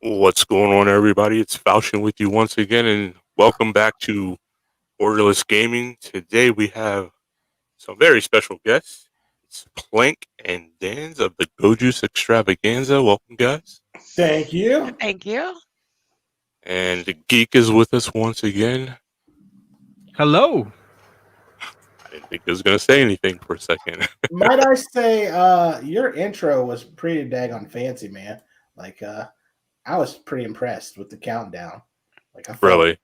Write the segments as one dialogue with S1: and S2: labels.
S1: What's going on, everybody? It's Falchion with you once again, and welcome back to Borderless Gaming. Today we have some very special guests. It's Plank and Dan's of the Go Juice Extravaganza. Welcome, guys.
S2: Thank you.
S3: Thank you.
S1: And the Geek is with us once again.
S4: Hello.
S1: I didn't think he was going to say anything for a second.
S2: Might I say, your intro was pretty daggone fancy, man. Like, I was pretty impressed with the countdown. Like, I felt
S1: Really.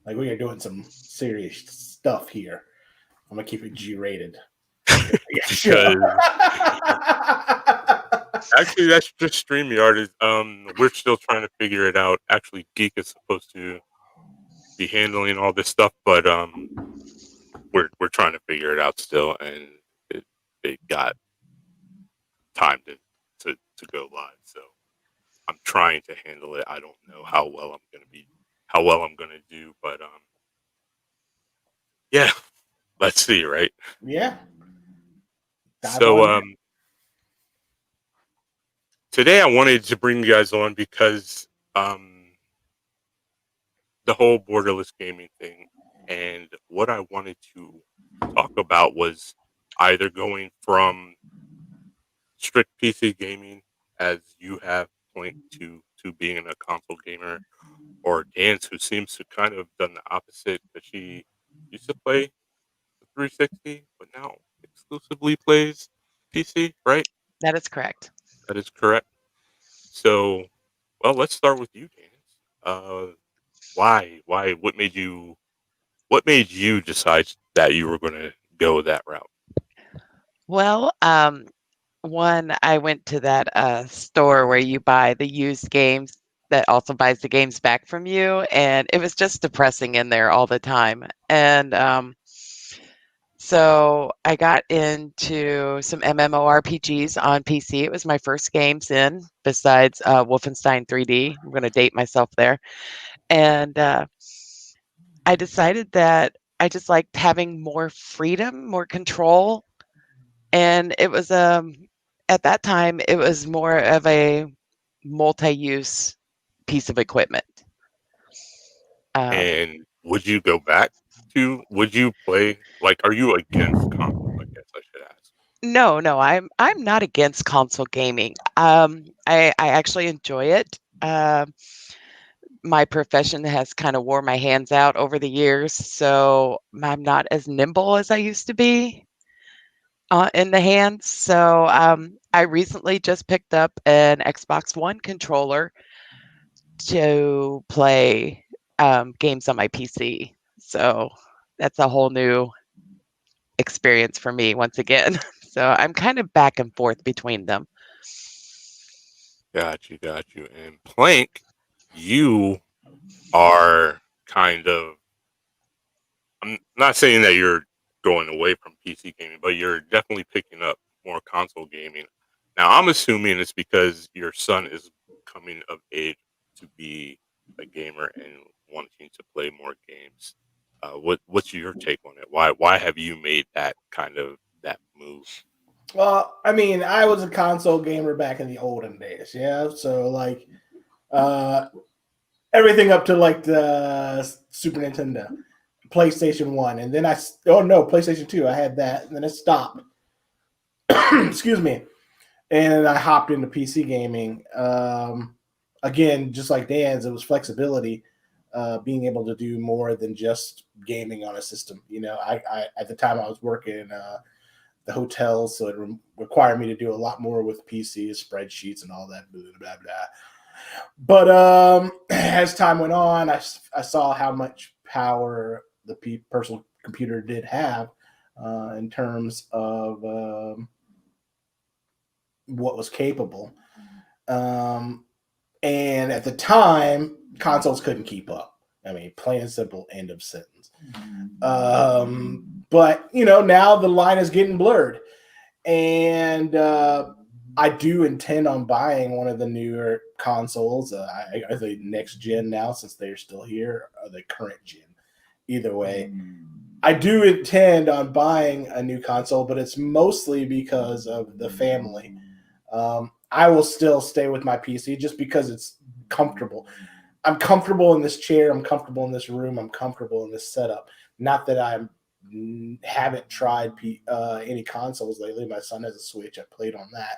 S2: like we are doing some serious stuff here. I'm gonna keep it G-rated.
S1: Because actually, that's just StreamYard. We're still trying to figure it out. Actually, Geek is supposed to be handling all this stuff, but we're trying to figure it out still, and it got time to go live. So I'm trying to handle it. I don't know how well I'm gonna do, but yeah, let's see, right?
S2: Yeah.
S1: So today I wanted to bring you guys on because the whole borderless gaming thing, and what I wanted to talk about was either going from strict PC gaming, as you have point to being a console gamer, or Dance, who seems to kind of done the opposite, that she used to play the 360, but now exclusively plays PC, right?
S3: That is correct.
S1: That is correct. So, well, let's start with you, Dance. Why? What made you decide that you were going to go that route?
S3: Well, one, I went to that store where you buy the used games that also buys the games back from you, and it was just depressing in there all the time. And so I got into some MMORPGs on PC. It was my first games in, besides Wolfenstein 3D. I'm going to date myself there. And I decided that I just liked having more freedom, more control. And it was at that time it was more of a multi-use piece of equipment.
S1: And would you go back to? Would you play? Like, are you against console? I guess I should ask.
S3: No, I'm not against console gaming. I actually enjoy it. My profession has kind of wore my hands out over the years, so I'm not as nimble as I used to be in the hands. So I recently just picked up an Xbox One controller to play games on my PC. So that's a whole new experience for me once again. So I'm kind of back and forth between them.
S1: Got you. And Plank, you are kind of. I'm not saying that you're going away from PC gaming, but you're definitely picking up more console gaming. Now, I'm assuming it's because your son is coming of age to be a gamer and wanting to play more games. What's your take on it? Why have you made that move?
S2: Well, I mean, I was a console gamer back in the olden days, yeah. So like, uh, everything up to like the Super Nintendo, PlayStation One, and then PlayStation Two. I had that, and then it stopped. Excuse me. And I hopped into PC gaming. Again, just like Dan's, it was flexibility, being able to do more than just gaming on a system. You know, I at the time I was working in the hotels, so it required me to do a lot more with PCs, spreadsheets, and all that. Blah blah blah. But as time went on, I saw how much power the personal computer did have in terms of what was capable. Um, and at the time, consoles couldn't keep up. I mean, plain and simple, end of sentence. But, you know, now the line is getting blurred. And I do intend on buying one of the newer consoles. I think next gen now, since they're still here, or the current gen. Either way, I do intend on buying a new console, but it's mostly because of the family. I will still stay with my PC just because it's comfortable. I'm comfortable in this chair. I'm comfortable in this room. I'm comfortable in this setup. Not that I haven't tried any consoles lately. My son has a Switch. I played on that.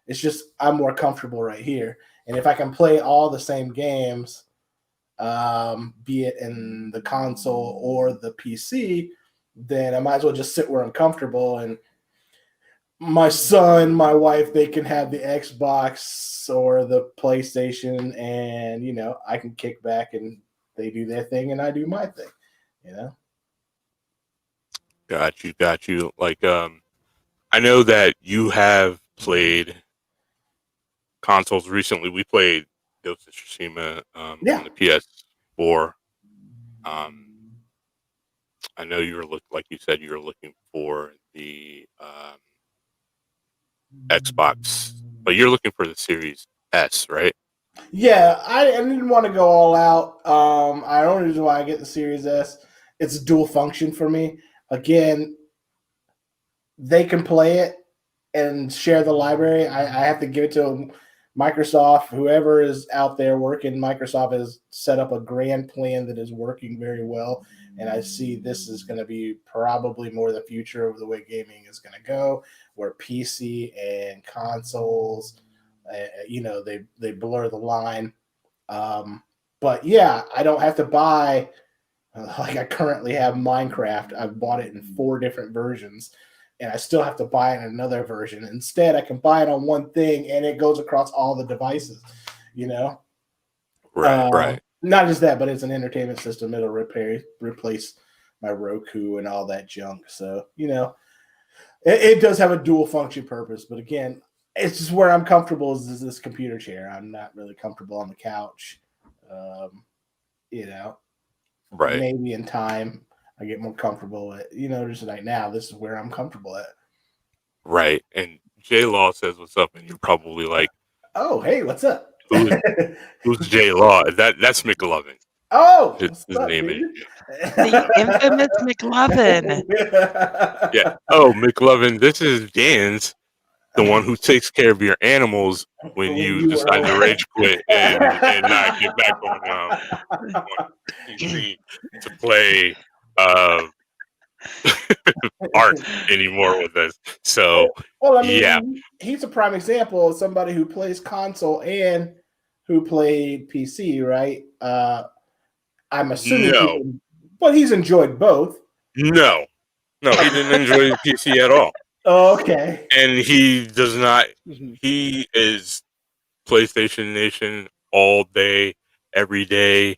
S2: It's just I'm more comfortable right here. And if I can play all the same games, be it in the console or the PC, then I might as well just sit where I'm comfortable. And my son, my wife, they can have the Xbox or the PlayStation, and I can kick back and they do their thing and I do my thing.
S1: Got you. Like, I know that you have played consoles recently. We played Ghost of Tsushima on the PS4. I know you were like you said, you were looking for the Xbox, but you're looking for the Series S, right?
S2: Yeah, I didn't want to go all out. I don't know why I get the Series S. It's dual function for me. Again, they can play it and share the library. I have to give it to Microsoft. Whoever is out there working, Microsoft has set up a grand plan that is working very well. And I see this is going to be probably more the future of the way gaming is going to go, where PC and consoles, they blur the line. But yeah, I don't have to buy, like I currently have Minecraft. I've bought it in 4 different versions, and I still have to buy it in another version. Instead, I can buy it on one thing, and it goes across all the devices,
S1: Right.
S2: Not just that, but it's an entertainment system. It'll replace my Roku and all that junk. So, it does have a dual function purpose. But again, it's just where I'm comfortable is this computer chair. I'm not really comfortable on the couch.
S1: Right.
S2: Maybe in time I get more comfortable at, just right now, this is where I'm comfortable at.
S1: Right. And J Law says what's up, and you're probably like,
S2: oh, hey, what's up?
S1: Who's J Law? That's McLovin.
S2: Oh,
S1: his name is
S3: The infamous McLovin.
S1: Yeah. Oh, McLovin, this is Dan's, the one who takes care of your animals when you decide to rage quit and not get back on PC to play art anymore with us. So,
S2: well, I mean,
S1: yeah,
S2: he's a prime example of somebody who plays console and who played PC, right? I'm assuming, but he's enjoyed both.
S1: No, he didn't enjoy the PC at all.
S2: Oh, okay.
S1: And he does not. He is PlayStation Nation all day, every day.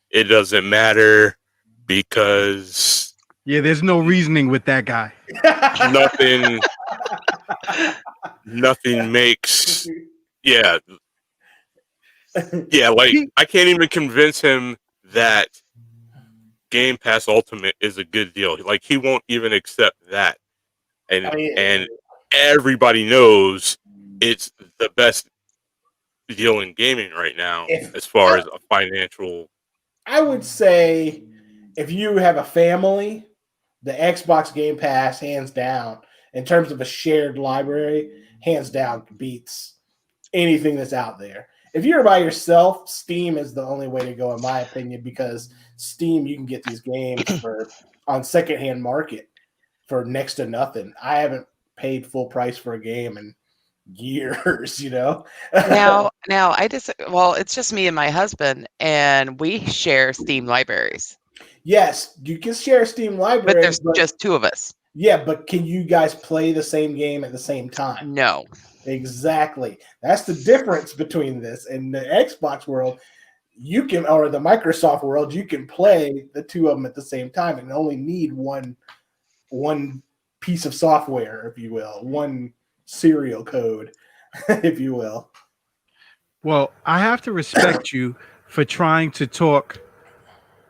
S1: It doesn't matter because
S4: there's no reasoning with that guy.
S1: nothing makes. Yeah. Like I can't even convince him that Game Pass Ultimate is a good deal. Like he won't even accept that. And everybody knows it's the best deal in gaming right now as far as a financial.
S2: I would say if you have a family, the Xbox Game Pass, hands down, in terms of a shared library, hands down beats anything that's out there. If you're by yourself, Steam is the only way to go, in my opinion, because Steam, you can get these games on secondhand market for next to nothing. I haven't paid full price for a game in years,
S3: Now it's just me and my husband, and we share Steam libraries.
S2: Yes, you can share Steam library,
S3: but there's just 2 of us.
S2: Yeah, but can you guys play the same game at the same time?
S3: No.
S2: Exactly. That's the difference between this and the Xbox world. You can, or the Microsoft world, you can play the 2 of them at the same time and only need one piece of software, if you will, one serial code, if you will.
S4: Well, I have to respect you for trying to talk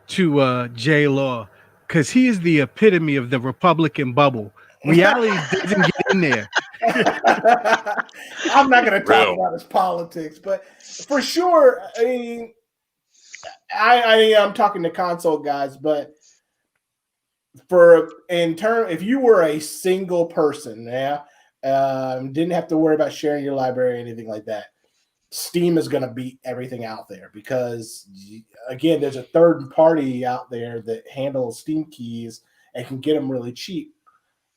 S4: to J Law, because he is the epitome of the Republican bubble. Reality doesn't get in there.
S2: I'm not going to talk about his politics, but for sure, I mean, I'm talking to console guys, but if you were a single person, didn't have to worry about sharing your library or anything like that, Steam is going to beat everything out there because, again, there's a third party out there that handles Steam keys and can get them really cheap.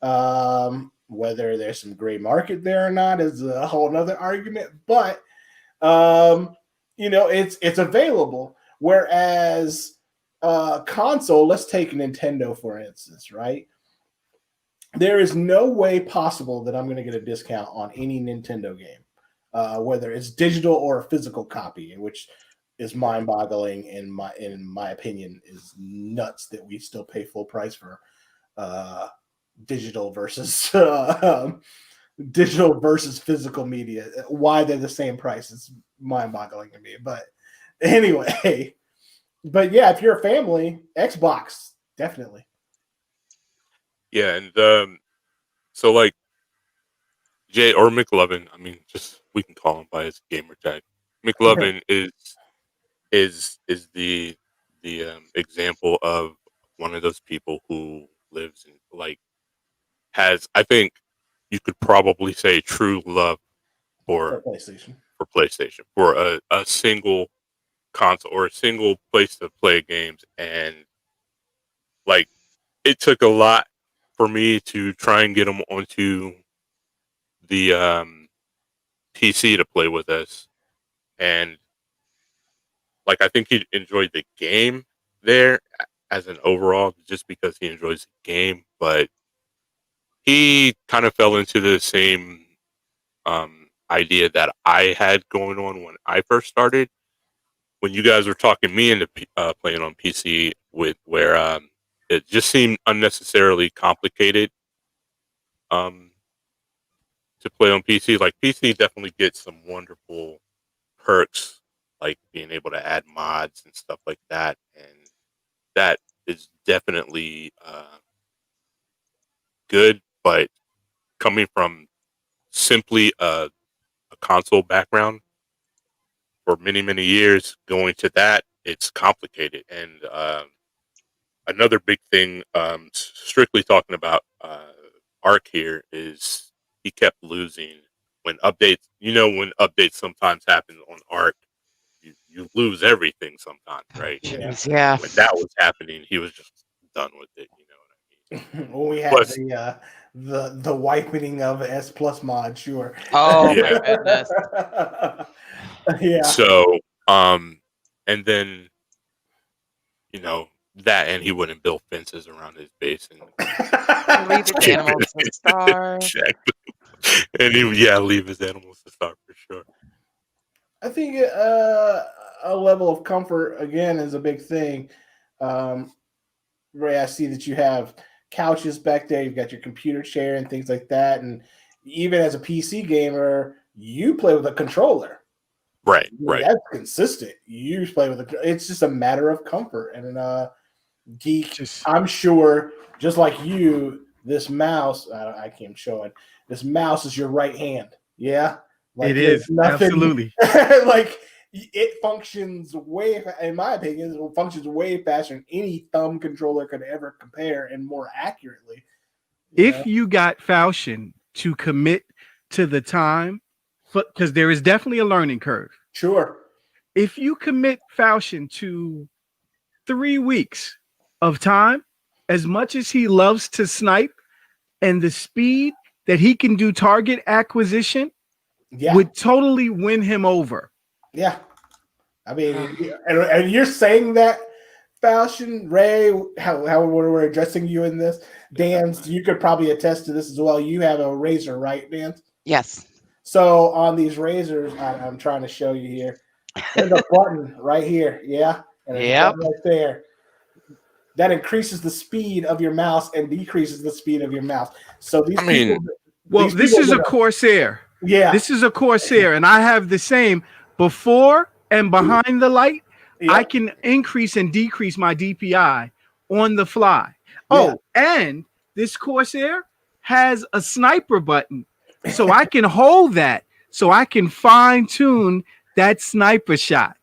S2: Whether there's some gray market there or not is a whole nother argument, but it's available. Whereas console, let's take Nintendo for instance, right? There is no way possible that I'm going to get a discount on any Nintendo game, whether it's digital or a physical copy, which is mind-boggling in my opinion. Is nuts that we still pay full price for digital versus physical media. Why they're the same price is mind-boggling to me. But anyway, but yeah, if you're a family, Xbox definitely.
S1: Yeah, and so like Jay or McLovin, I mean, just we can call him by his gamer tag. McLovin is the example of one of those people who lives in like has, I think you could probably say, true love
S2: For
S1: for
S2: PlayStation.
S1: for a single console or a single place to play games. And like it took a lot for me to try and get them onto the PC to play with us. And like I think he enjoyed the game there as an overall just because he enjoys the game, but he kind of fell into the same idea that I had going on when I first started. When you guys were talking me into playing on PC, with where it just seemed unnecessarily complicated to play on PC. Like PC definitely gets some wonderful perks, like being able to add mods and stuff like that, and that is definitely good. But coming from simply a console background for many years, going to that, it's complicated. And another big thing, strictly talking about Arc here, is he kept losing when updates. You know, when updates sometimes happen on Arc, you lose everything sometimes, right? And
S2: Yeah.
S3: Yeah.
S1: when that was happening, he was just done with it. You know what I mean?
S2: When we had
S1: Plus,
S2: the wiping of S Plus mod, sure.
S3: Oh
S1: Yeah.
S3: my goodness.
S2: Yeah.
S1: So, and then that, and he wouldn't build fences around his base and
S3: Leave his animals to starve.
S1: exactly. And he would, leave his animals to starve for sure.
S2: I think a level of comfort again is a big thing. Ray, I see that you have couches back there. You've got your computer chair and things like that. And even as a PC gamer, you play with a controller.
S1: Right.
S2: That's consistent. You play with it's just a matter of comfort. And Geek, I'm sure, just like you, this mouse, I can't show it. This mouse is your right hand. Yeah. Like
S4: it is
S2: nothing,
S4: absolutely
S2: like it functions in my opinion, it functions way faster than any thumb controller could ever compare, and more accurately.
S4: If you got Falchion to commit to the time, because there is definitely a learning curve.
S2: Sure.
S4: If you commit Falchion to 3 weeks of time, as much as he loves to snipe and the speed that he can do target acquisition, would totally win him over.
S2: Yeah. I mean, and you're saying that, Falchion, Ray, how we're addressing you in this. Dan, you could probably attest to this as well. You have a razor, right, Dan?
S3: Yes.
S2: So on these razors, I'm trying to show you here. There's a button right here. Yeah. And there's a button right there. That increases the speed of your mouse and decreases the speed of your mouse. So these
S4: this is a Corsair.
S2: Yeah.
S4: This is a Corsair, and I have the same before and behind the light. Yep. I can increase and decrease my DPI on the fly. Yeah. Oh, and this Corsair has a sniper button, so I can hold that, so I can fine tune that sniper shot.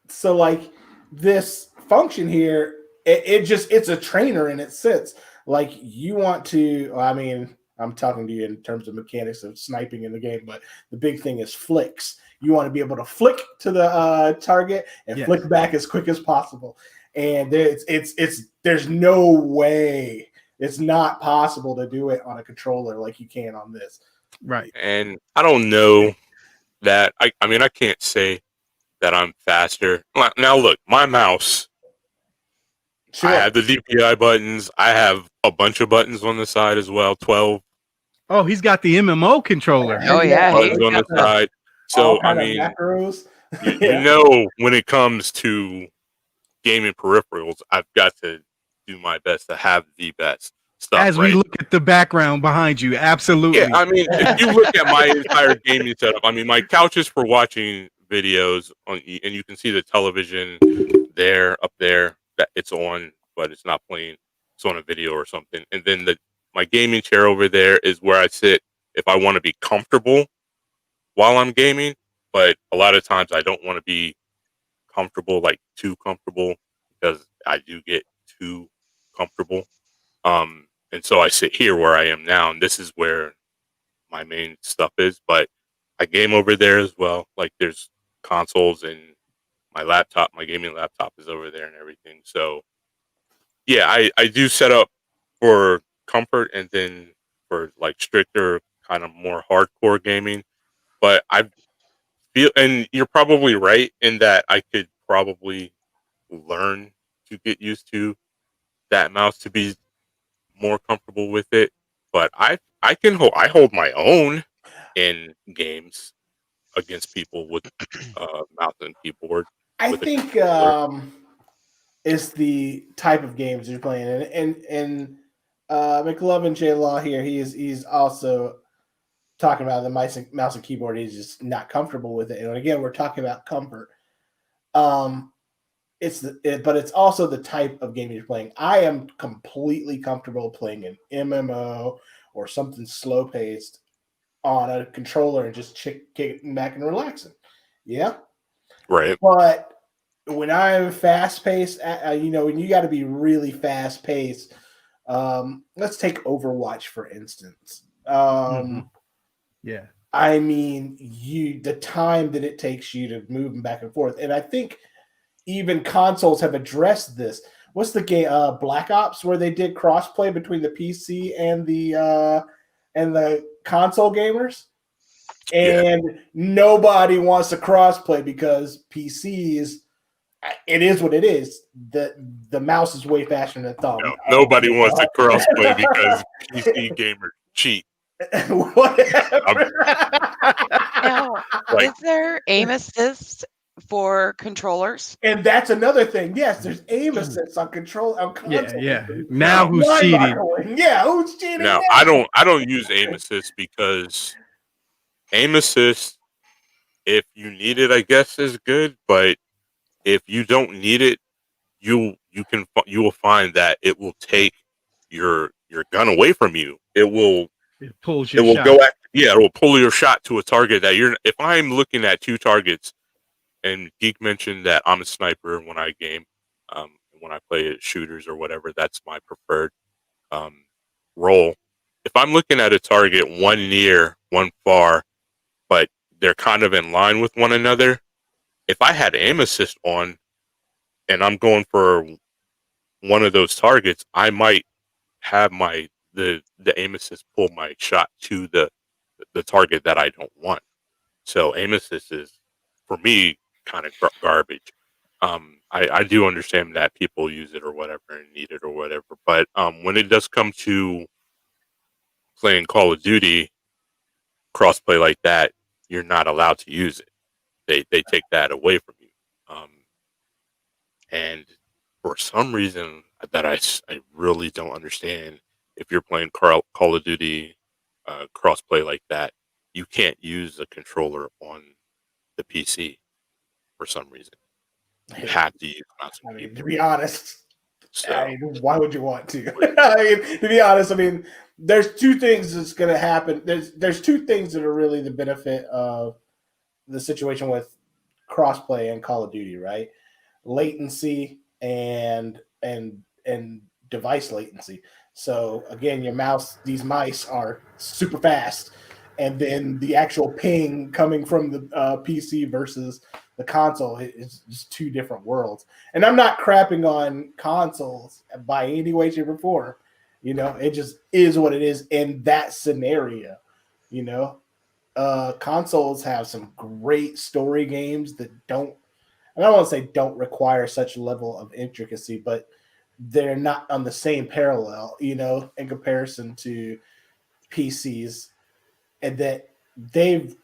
S2: So like this function here, it's a trainer and it sits like you want to. I mean, I'm talking to you in terms of mechanics of sniping in the game, but the big thing is flicks. You want to be able to flick to the target and flick back as quick as possible. And there's no way, it's not possible to do it on a controller like you can on this.
S4: Right.
S1: And I don't know that I mean I can't say that I'm faster. Now look, my mouse.
S2: Sure.
S1: I have the DPI buttons. I have a bunch of buttons on the side as well. 12
S4: Oh, he's got the MMO controller.
S3: Oh yeah,
S1: buttons
S3: he's
S1: on the
S3: got
S1: side.
S2: all
S1: So I
S2: kind of
S1: mean,
S2: macros.
S1: you know, when it comes to gaming peripherals, I've got to do my best to have the best stuff.
S4: As we look at the background behind you, absolutely.
S1: Yeah, I mean, if you look at my entire gaming setup, I mean, my couch is for watching videos on, and you can see the television there, up there, that it's on, but it's not playing. It's on a video or something. And then my gaming chair over there is where I sit if I want to be comfortable while I'm gaming. But a lot of times I don't want to be comfortable, like too comfortable, because I do get too comfortable. And so I sit here where I am now, and this is where my main stuff is. But I game over there as well. Like there's consoles and my laptop, my gaming laptop is over there and everything. So yeah, I do set up for comfort and then for like stricter kind of more hardcore gaming. But I feel, and you're probably right in that I could probably learn to get used to that mouse to be more comfortable with it. But I hold my own in games against people with mouse and keyboard.
S2: I
S1: with a
S2: think
S1: controller.
S2: it's the type of games you're playing, and McLovin J Law here. He's also talking about the mouse and keyboard. He's just not comfortable with it. And again, we're talking about comfort. But it's also the type of game you're playing. I am completely comfortable playing an MMO or something slow paced on a controller and just kicking back and relaxing. Yeah.
S1: Right.
S2: But when I'm fast paced, when you got to be really fast paced, let's take Overwatch for instance.
S4: Yeah.
S2: I mean, the time that it takes you to move back and forth, and I think even consoles have addressed this. What's the game? Black Ops, where they did crossplay between the PC and the console gamers. And nobody wants to crossplay because PCs, it is what it is. The mouse is way faster than the thumb.
S1: No, nobody wants to crossplay because PC gamers cheat.
S2: Whatever.
S3: Now,
S1: Like-
S3: is there aim assist for controllers?
S2: And that's another thing. Yes, there's aim assist on console.
S4: Yeah. Now who's cheating?
S2: Yeah, who's cheating?
S1: Now I don't use aim assist because aim assist, if you need it, I guess is good. But if you don't need it, you will find that it will take your gun away from you. It will
S4: It will
S1: go at, it will pull your shot to a target that you're. If I'm looking at two targets, and Geek mentioned that I'm a sniper when I game, when I play shooters or whatever, that's my preferred role. If I'm looking at a target, one near, one far, but they're kind of in line with one another, if I had aim assist on and I'm going for one of those targets, I might have the aim assist pull my shot to the target that I don't want. So aim assist is, for me, kind of garbage. I do understand that people use it or whatever and need it or whatever, but when it does come to playing Call of Duty crossplay like that, you're not allowed to use it. They take that away from you. And for some reason that I really don't understand, if you're playing Call of Duty crossplay like that, you can't use a controller on the PC for some reason. You have to use mouse and keyboard.
S2: To be honest,
S1: So,
S2: why would you want to? To be honest, there's two things that's going to happen. There's two things that are really the benefit of the situation with crossplay and Call of Duty, right? Latency and device latency. So again, these mice are super fast, and then the actual ping coming from the PC versus the console is just two different worlds. And I'm not crapping on consoles by any way, shape, or form. It just is what it is in that scenario. Consoles have some great story games that don't. I don't want to say don't require such a level of intricacy, but they're not on the same parallel, in comparison to PCs, and that they've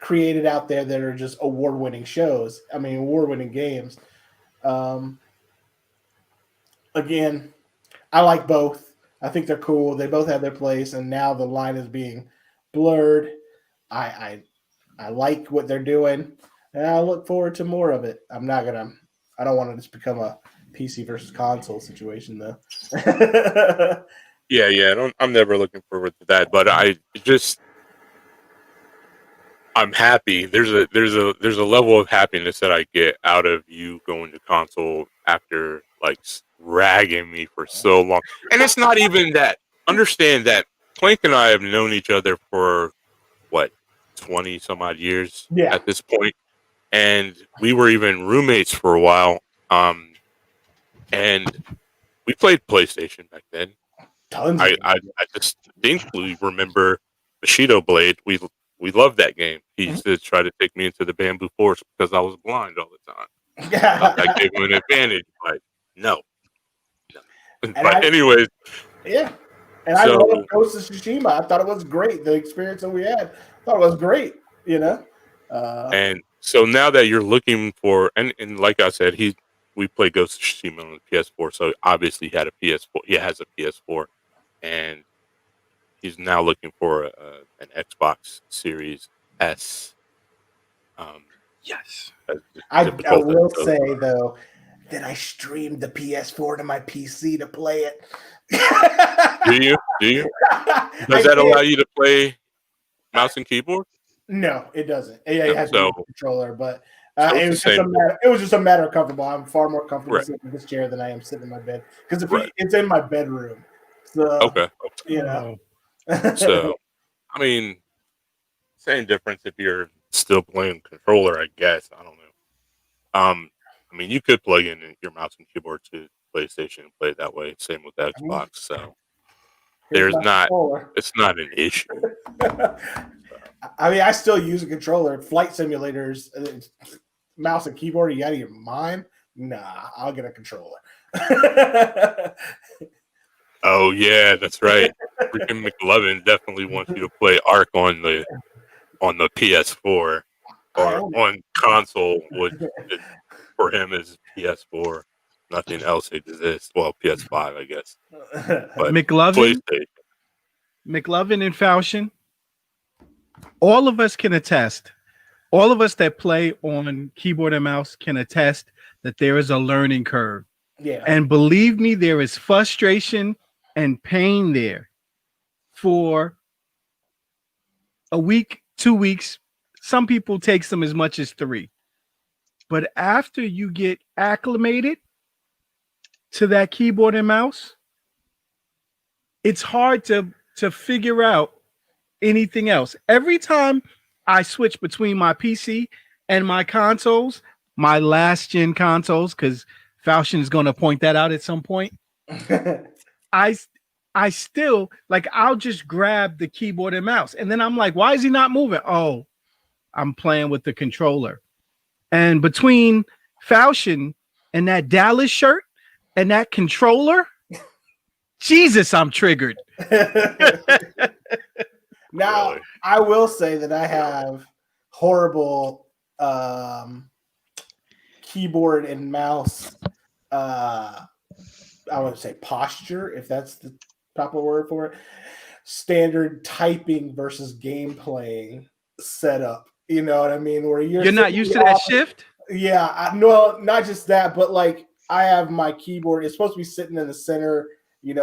S2: created out there that are just award-winning games. Again, I like both. I think they're cool. They both have their place, and now the line is being blurred. I like what they're doing, and I look forward to more of it. I don't want to just become a PC versus console situation, though.
S1: Yeah. I'm never looking forward to that, but I'm happy. There's a level of happiness that I get out of you going to console after like ragging me for so long. And it's not even that. Understand that Plank and I have known each other for what, 20 some odd years
S2: Yeah.
S1: at this point, and we were even roommates for a while. And we played PlayStation back then.
S2: Tons.
S1: I distinctly remember Bushido Blade. We loved that game. He used to try to take me into the bamboo forest because I was blind all the time. That gave him an advantage, but no. But anyways.
S2: Yeah. And I love Ghost of Tsushima. I thought it was great. The experience that we had, I thought it was great,
S1: And so now that you're looking for, and like I said, we played Ghost of Tsushima on the PS4, so obviously he had a PS4. He has a PS4, and he's now looking for an Xbox Series S.
S4: Yes.
S2: I will say though that I streamed the PS4 to my PC to play it.
S1: Do you? Does that allow you to play mouse and keyboard?
S2: No, it doesn't. It has a controller, but it was just a matter of comfortable. I'm far more comfortable sitting in this chair than I am sitting in my bed because it's in my bedroom. So,
S1: okay.
S2: So,
S1: I mean, same difference if you're still playing controller, I guess. I don't know. I mean, you could plug in your mouse and keyboard to PlayStation and play it that way. Same with Xbox. So it's not an issue.
S2: I mean, I still use a controller. Flight simulators, mouse and keyboard. You out of your mind? Nah, I'll get a controller.
S1: Oh yeah, that's right. Freaking McLovin definitely wants you to play Ark on the PS4 or on console. For him is PS4. Nothing else exists. Well, PS5, I guess. But
S4: McLovin and Falchion, all of us can attest. All of us that play on keyboard and mouse can attest that there is a learning curve.
S2: Yeah.
S4: And believe me, there is frustration and pain there for a week, 2 weeks. Some people takes them as much as 3. But after you get acclimated to that keyboard and mouse, it's hard to figure out anything else. Every time I switch between my PC and my consoles, my last gen consoles, because Falchion is going to point that out at some point. I still I'll just grab the keyboard and mouse, and then I'm like, why is he not moving? Oh, I'm playing with the controller. And between Falchion and that Dallas shirt and that controller, Jesus, I'm triggered.
S2: Now, really? I will say that I have horrible keyboard and mouse, I would say posture, if that's the proper word for it. Standard typing versus game playing setup. You know what I mean? Where you're
S4: not used to that shift?
S2: Yeah. No, not just that, but I have my keyboard. It's supposed to be sitting in the center,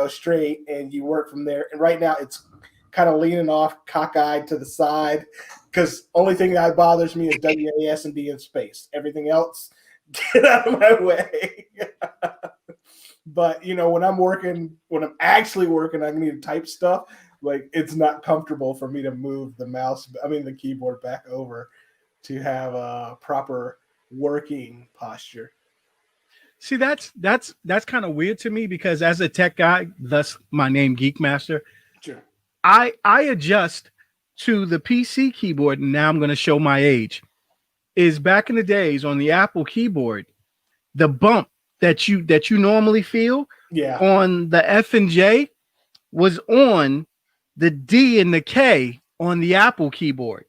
S2: straight, and you work from there. And right now it's kind of leaning off, cockeyed to the side, because only thing that bothers me is WAS and D in space. Everything else, get out of my way. But when I'm actually working, I need to type stuff. Like it's not comfortable for me to move the keyboard back over to have a proper working posture.
S4: See, that's kind of weird to me because as a tech guy, thus my name Geek Master,
S2: Sure.
S4: I adjust to the PC keyboard, and now I'm going to show my age. Is back in the days on the Apple keyboard, the bump that you normally feel
S2: Yeah.
S4: on the F and J was on the D and the K on the Apple keyboard.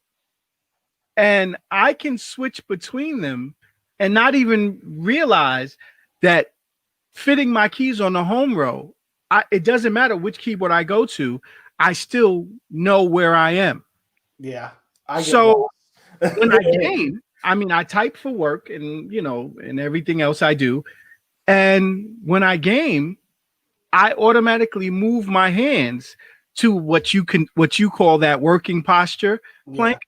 S4: And I can switch between them and not even realize that fitting my keys on the home row, it doesn't matter which keyboard I go to, I still know where I am.
S2: Yeah. I get
S4: So
S2: lost.
S4: when I game, I type for work and and everything else I do. And when I game, I automatically move my hands to what you call that working posture plank.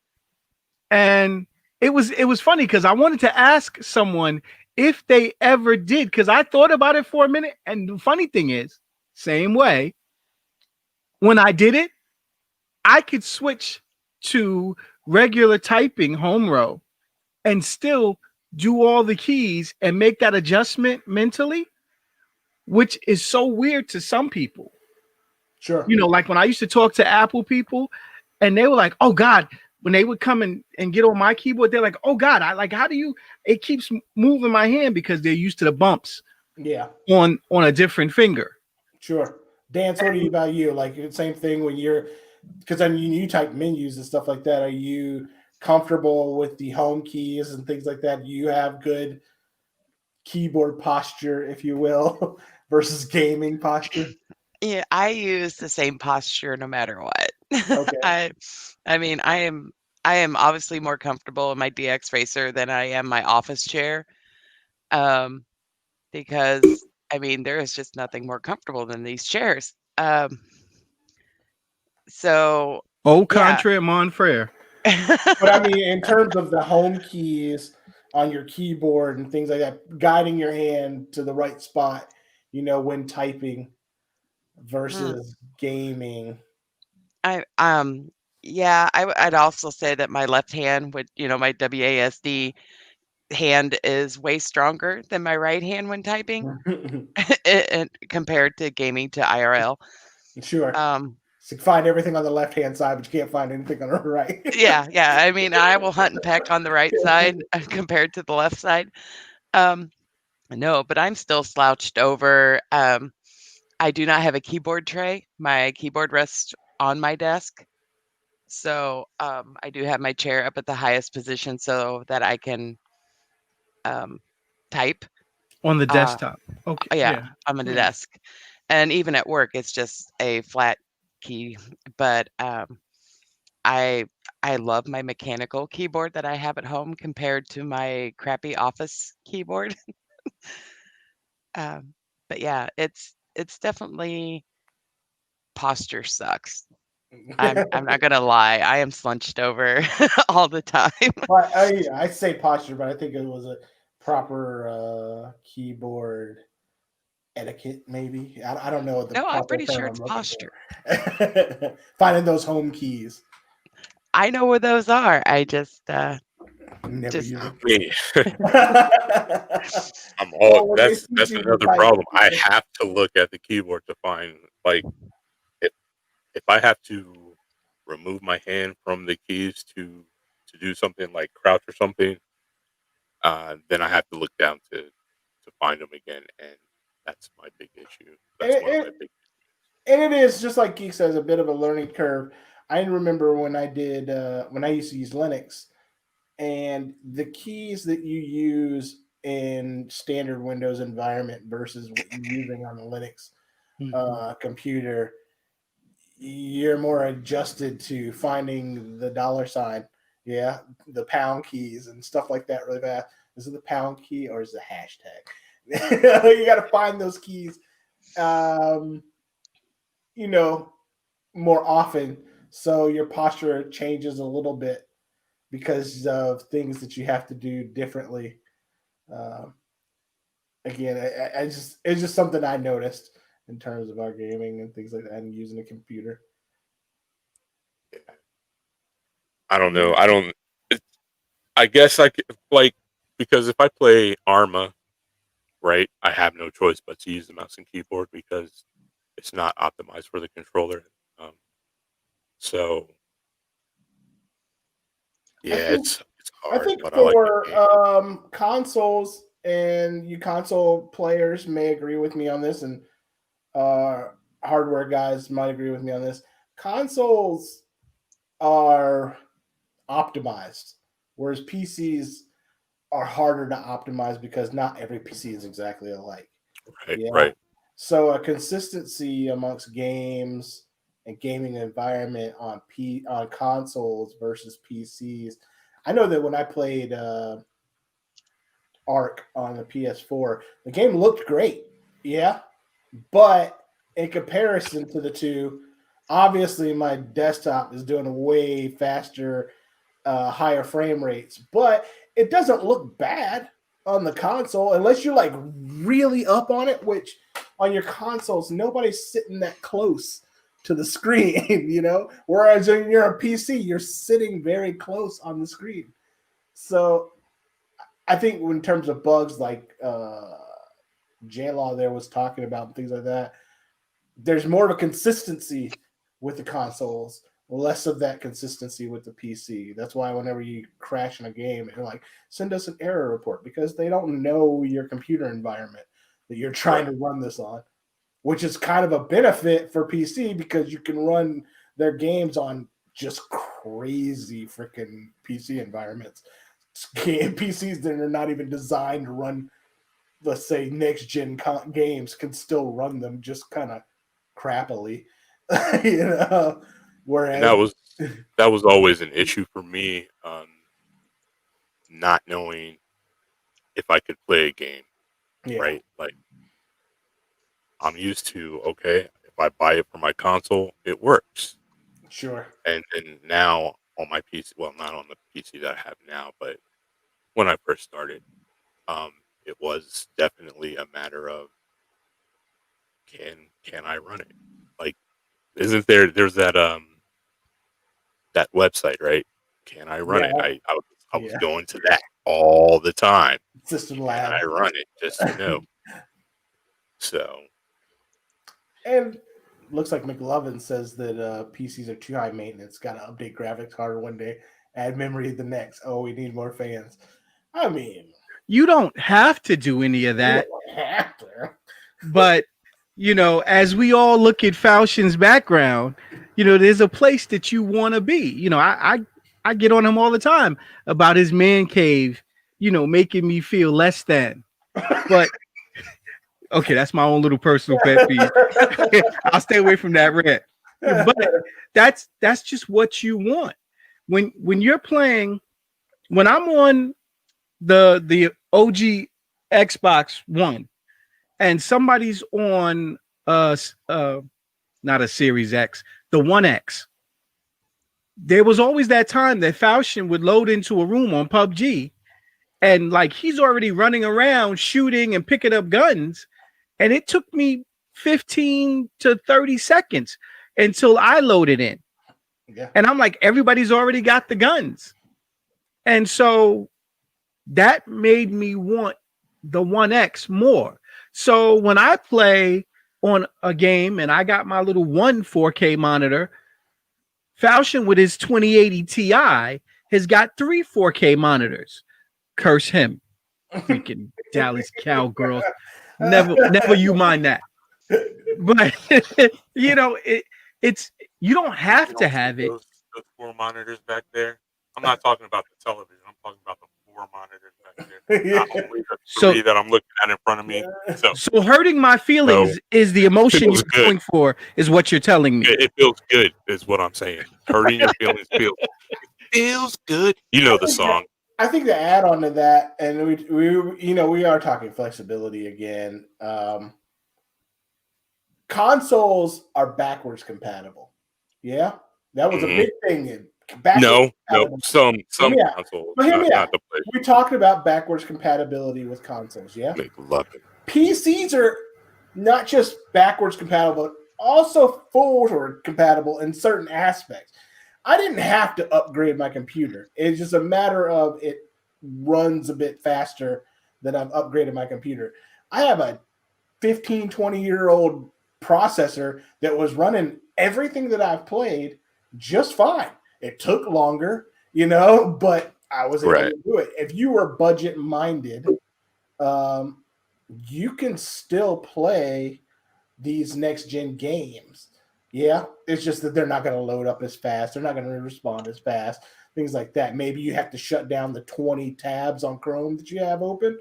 S4: And it was funny because I wanted to ask someone if they ever did, because I thought about it for a minute. And the funny thing is, same way, when I did it, I could switch to regular typing home row and still do all the keys and make that adjustment mentally, which is so weird to some people.
S2: Sure.
S4: Like when I used to talk to Apple people and they were like, oh God, when they would come and get on my keyboard, they're like, oh God, how do you, it keeps moving my hand because they're used to the bumps on a different finger.
S2: Sure. Dan, what about you? Like the same thing when because you type menus and stuff like that. Are you comfortable with the home keys and things like that? You have good keyboard posture, if you will, versus gaming posture?
S3: Yeah, I use the same posture no matter what.
S2: Okay.
S3: I am obviously more comfortable in my DX Racer than I am my office chair. Because there is just nothing more comfortable than these chairs. So
S4: Au contraire, mon frere.
S2: But in terms of the home keys on your keyboard and things like that, guiding your hand to the right spot, when typing versus gaming.
S3: I'd also say that my left hand would, my WASD hand is way stronger than my right hand when typing and compared to gaming to IRL.
S2: Sure. So you find everything on the left-hand side, but you can't find anything on the right.
S3: Yeah. I will hunt and peck on the right side compared to the left side. No, but I'm still slouched over. I do not have a keyboard tray. My keyboard rests on my desk. So I do have my chair up at the highest position so that I can type.
S4: On the desktop. Okay.
S3: Yeah, I'm on the desk. And even at work, it's just a flat key. But I love my mechanical keyboard that I have at home compared to my crappy office keyboard. But yeah, it's definitely posture sucks. I'm not gonna lie. I am slunched over all the time.
S2: Well, I say posture, but I think it was a proper keyboard etiquette, maybe. I don't know what the
S3: No, I'm
S2: proper
S3: pretty
S2: term
S3: sure
S2: I'm
S3: it's
S2: looking
S3: posture.
S2: for. Finding those home keys.
S3: I know where those are. I just
S2: Never use them.
S1: Me. That's another problem. I have to look at the keyboard to find, like, if I have to remove my hand from the keys to do something like crouch or something, then I have to look down to find them again, and that's my big issue. That's one of my big issues.
S2: And it is, just like Geek says, a bit of a learning curve. I remember when I used to use Linux, and the keys that you use in standard Windows environment versus what you're using on the Linux computer, you're more adjusted to finding the $, the pound keys and stuff like that really fast. Is it the pound key or is it the hashtag? You got to find those keys, more often, so your posture changes a little bit because of things that you have to do differently. again, it's just something I noticed in terms of our gaming and things like that, and using a computer.
S1: I don't know. I guess I could, like, because if I play Arma, right, I have no choice but to use the mouse and keyboard because it's not optimized for the controller. Um, so yeah,
S2: think
S1: it's
S2: I
S1: hard,
S2: think
S1: but I like the
S2: for
S1: game.
S2: consoles, and you console players may agree with me on this, and uh, hardware guys might agree with me on this. Consoles are optimized, whereas PCs are harder to optimize because not every PC is exactly alike.
S1: Right,
S2: Yeah.
S1: right,
S2: So a consistency amongst games and gaming environment on consoles versus PCs. I know that when I played Arc on the PS4, the game looked great. Yeah, but in comparison to the two, obviously my desktop is doing way faster, higher frame rates, but it doesn't look bad on the console unless you're like really up on it, which on your consoles, nobody's sitting that close to the screen, you know? Whereas when you're a PC, you're sitting very close on the screen. So I think in terms of bugs like J-Law there was talking about and things like that, there's more of a consistency with the consoles, less of that consistency with the PC. That's why whenever you crash in a game, they're like, send us an error report because they don't know your computer environment that you're trying to run this on, which is kind of a benefit for PC because you can run their games on just crazy freaking PC environments. PCs that are not even designed to run, let's say, next gen games can still run them just kind of crappily, you know.
S1: and
S2: Whereas,
S1: that was always an issue for me, not knowing if I could play a game,
S2: yeah,
S1: right? Like I'm used to, okay, if I buy it for my console, it works.
S2: sure,
S1: And now on my PC, well, not on the PC that I have now, but when I first started, um, it was definitely a matter of can I run it? Like, isn't there's that website, right? Can I run
S2: yeah,
S1: it? I was
S2: yeah.
S1: going to that all the time.
S2: System
S1: Can
S2: Lab,
S1: I run it? Just to know. So
S2: and looks like McLovin says that PCs are too high maintenance. Got to update graphics card one day, add memory the next. Oh, we need more fans. I mean,
S4: You don't have to do any of
S2: you
S4: that,
S2: don't have to.
S4: but as we all look at Falchian's background, there's a place that you want to be. I get on him all the time about his man cave, making me feel less than. But okay, that's my own little personal pet peeve. I'll stay away from that rant. But that's just what you want. When you're playing, when I'm on the OG Xbox One and somebody's on not a Series X, the One X, there was always that time that Falchion would load into a room on PUBG and like he's already running around shooting and picking up guns. And it took me 15 to 30 seconds until I loaded in.
S2: Yeah.
S4: And I'm like, everybody's already got the guns. And so that made me want the One X more. So when I play on a game and I got my little 4K monitor, Falchion with his 2080 Ti has got 3 4K monitors. Curse him. Freaking Dallas Cowgirls. Never you mind that. But it's you don't have
S1: you
S4: to
S1: don't see
S4: have it.
S1: those 4 monitors back there. I'm not talking about the television. I'm talking about the 4 monitors back there. Not only the 3 that I'm looking at in front of me.
S4: So hurting my feelings is the emotion you're going for, is what you're telling me.
S1: It feels good, is what I'm saying. Hurting your feelings feels good. You know the song.
S2: I think to add on to that, and we are talking flexibility again. Consoles are backwards compatible. Yeah, that was a big thing.
S1: No, some consoles,
S2: but hear me
S1: not
S2: out.
S1: the PlayStation.
S2: We're talking about backwards compatibility with consoles. Yeah,
S1: McLovin.
S2: PCs are not just backwards compatible, but also forward compatible in certain aspects. I didn't have to upgrade my computer. It's just a matter of it runs a bit faster than I've upgraded my computer. I have a 15, 20-year-old processor that was running everything that I've played just fine. It took longer, but I was able to do it. If you were budget minded, you can still play these next gen games. Yeah, it's just that they're not going to load up as fast. They're not going to respond as fast. Things like that. Maybe you have to shut down the 20 tabs on Chrome that you have open,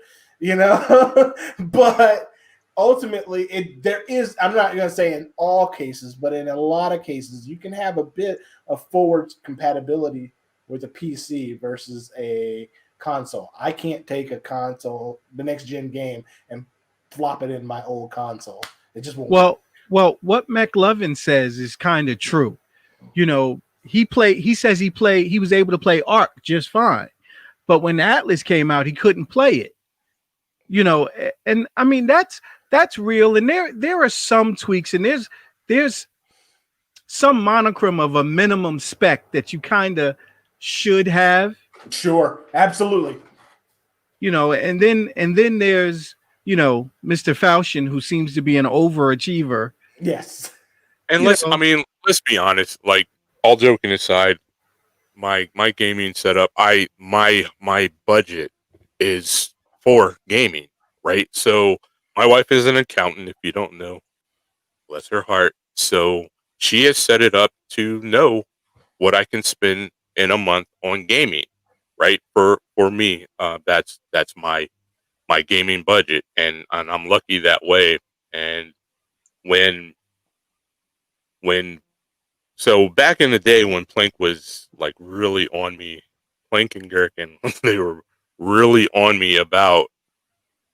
S2: but ultimately there is, I'm not going to say in all cases, but in a lot of cases, you can have a bit of forward compatibility with a PC versus a console. I can't take a console, the next gen game, and flop it in my old console. It just won't.
S4: Well, what McLovin says is kind of true. He says he was able to play Ark just fine, but when Atlas came out, he couldn't play it. And I mean that's real. And there are some tweaks, and there's some monochrome of a minimum spec that you kind of should have.
S2: Sure, absolutely.
S4: And then there's Mr. Falchion, who seems to be an overachiever.
S2: Yes.
S1: And let's be honest, like, all joking aside, my gaming setup, my budget is for gaming, right? So my wife is an accountant, if you don't know, bless her heart. So she has set it up to know what I can spend in a month on gaming, right? For me, that's my gaming budget, and I'm lucky that way. And so back in the day when Plank was like really on me, Plank and Gherkin, they were really on me about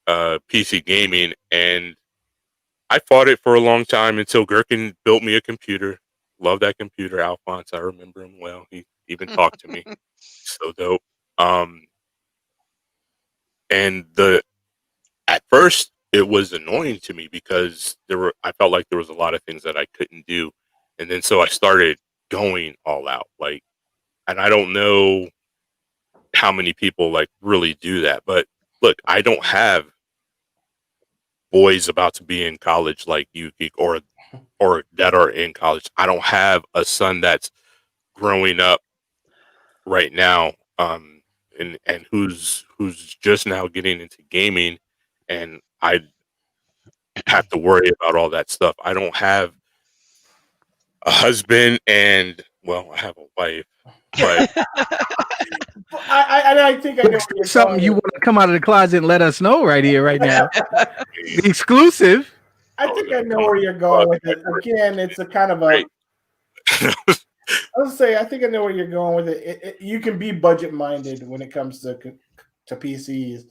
S1: PC gaming, and I fought it for a long time until Gherkin built me a computer. Love that computer, Alphonse. I remember him well. He even talked to me. So dope. And at first it was annoying to me because I felt like there was a lot of things that I couldn't do. And then so I started going all out. Like, and I don't know how many people like really do that, but look, I don't have boys about to be in college like you, Geek, or that are in college. I don't have a son that's growing up right now, and who's just now getting into gaming, and I have to worry about all that stuff. I don't have a husband, and well, I have a wife, but
S2: I think I know where you're
S4: something
S2: going.
S4: You want to come out of the closet and let us know right here, right now. The exclusive.
S2: I think I know where you're going with it. Again, it's a kind of a. I think I know where you're going with it. You can be budget minded when it comes to PCs.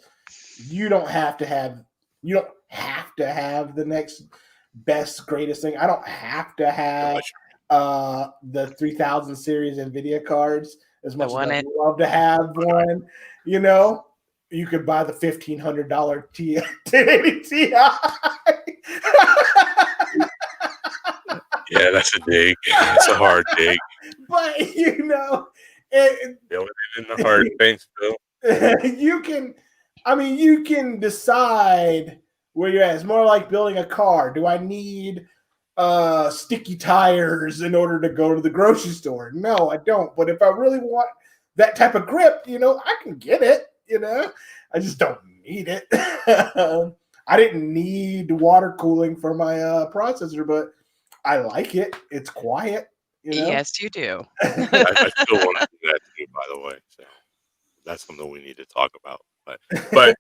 S2: You don't have to have the next best greatest thing. I don't have to have the 3000 series NVIDIA cards as much as I'd love to have one. You could buy the $1,500 1080 Ti.
S1: Yeah, that's a dig. That's a hard dig.
S2: But
S1: in the hard things though.
S2: You can decide where you're at. It's more like building a car. Do I need sticky tires in order to go to the grocery store? No, I don't. But if I really want that type of grip, I can get it. I just don't need it. I didn't need water cooling for my processor, but I like it. It's quiet.
S3: Yes, you do.
S1: I still want to do that too, by the way. So that's something we need to talk about. But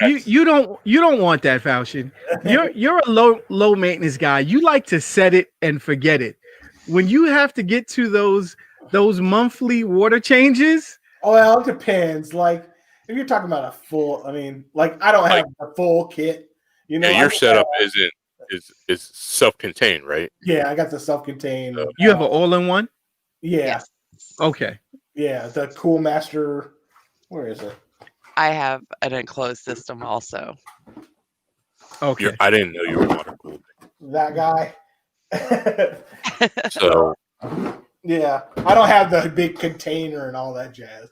S4: you don't want that, Falchion. You're a low maintenance guy. You like to set it and forget it. When you have to get to those monthly water changes.
S2: Well, it depends. Like if you're talking about a full, I don't have a full kit.
S1: Your setup is self-contained, right?
S2: Yeah, I got the self-contained.
S4: You have an all-in-one?
S2: Yeah.
S3: Yes.
S4: Okay.
S2: Yeah, the Cool Master. Where is it?
S3: I have an enclosed system also.
S4: Okay.
S1: I didn't know you were water cooled.
S2: That guy.
S1: So
S2: Yeah, I don't have the big container and all that jazz.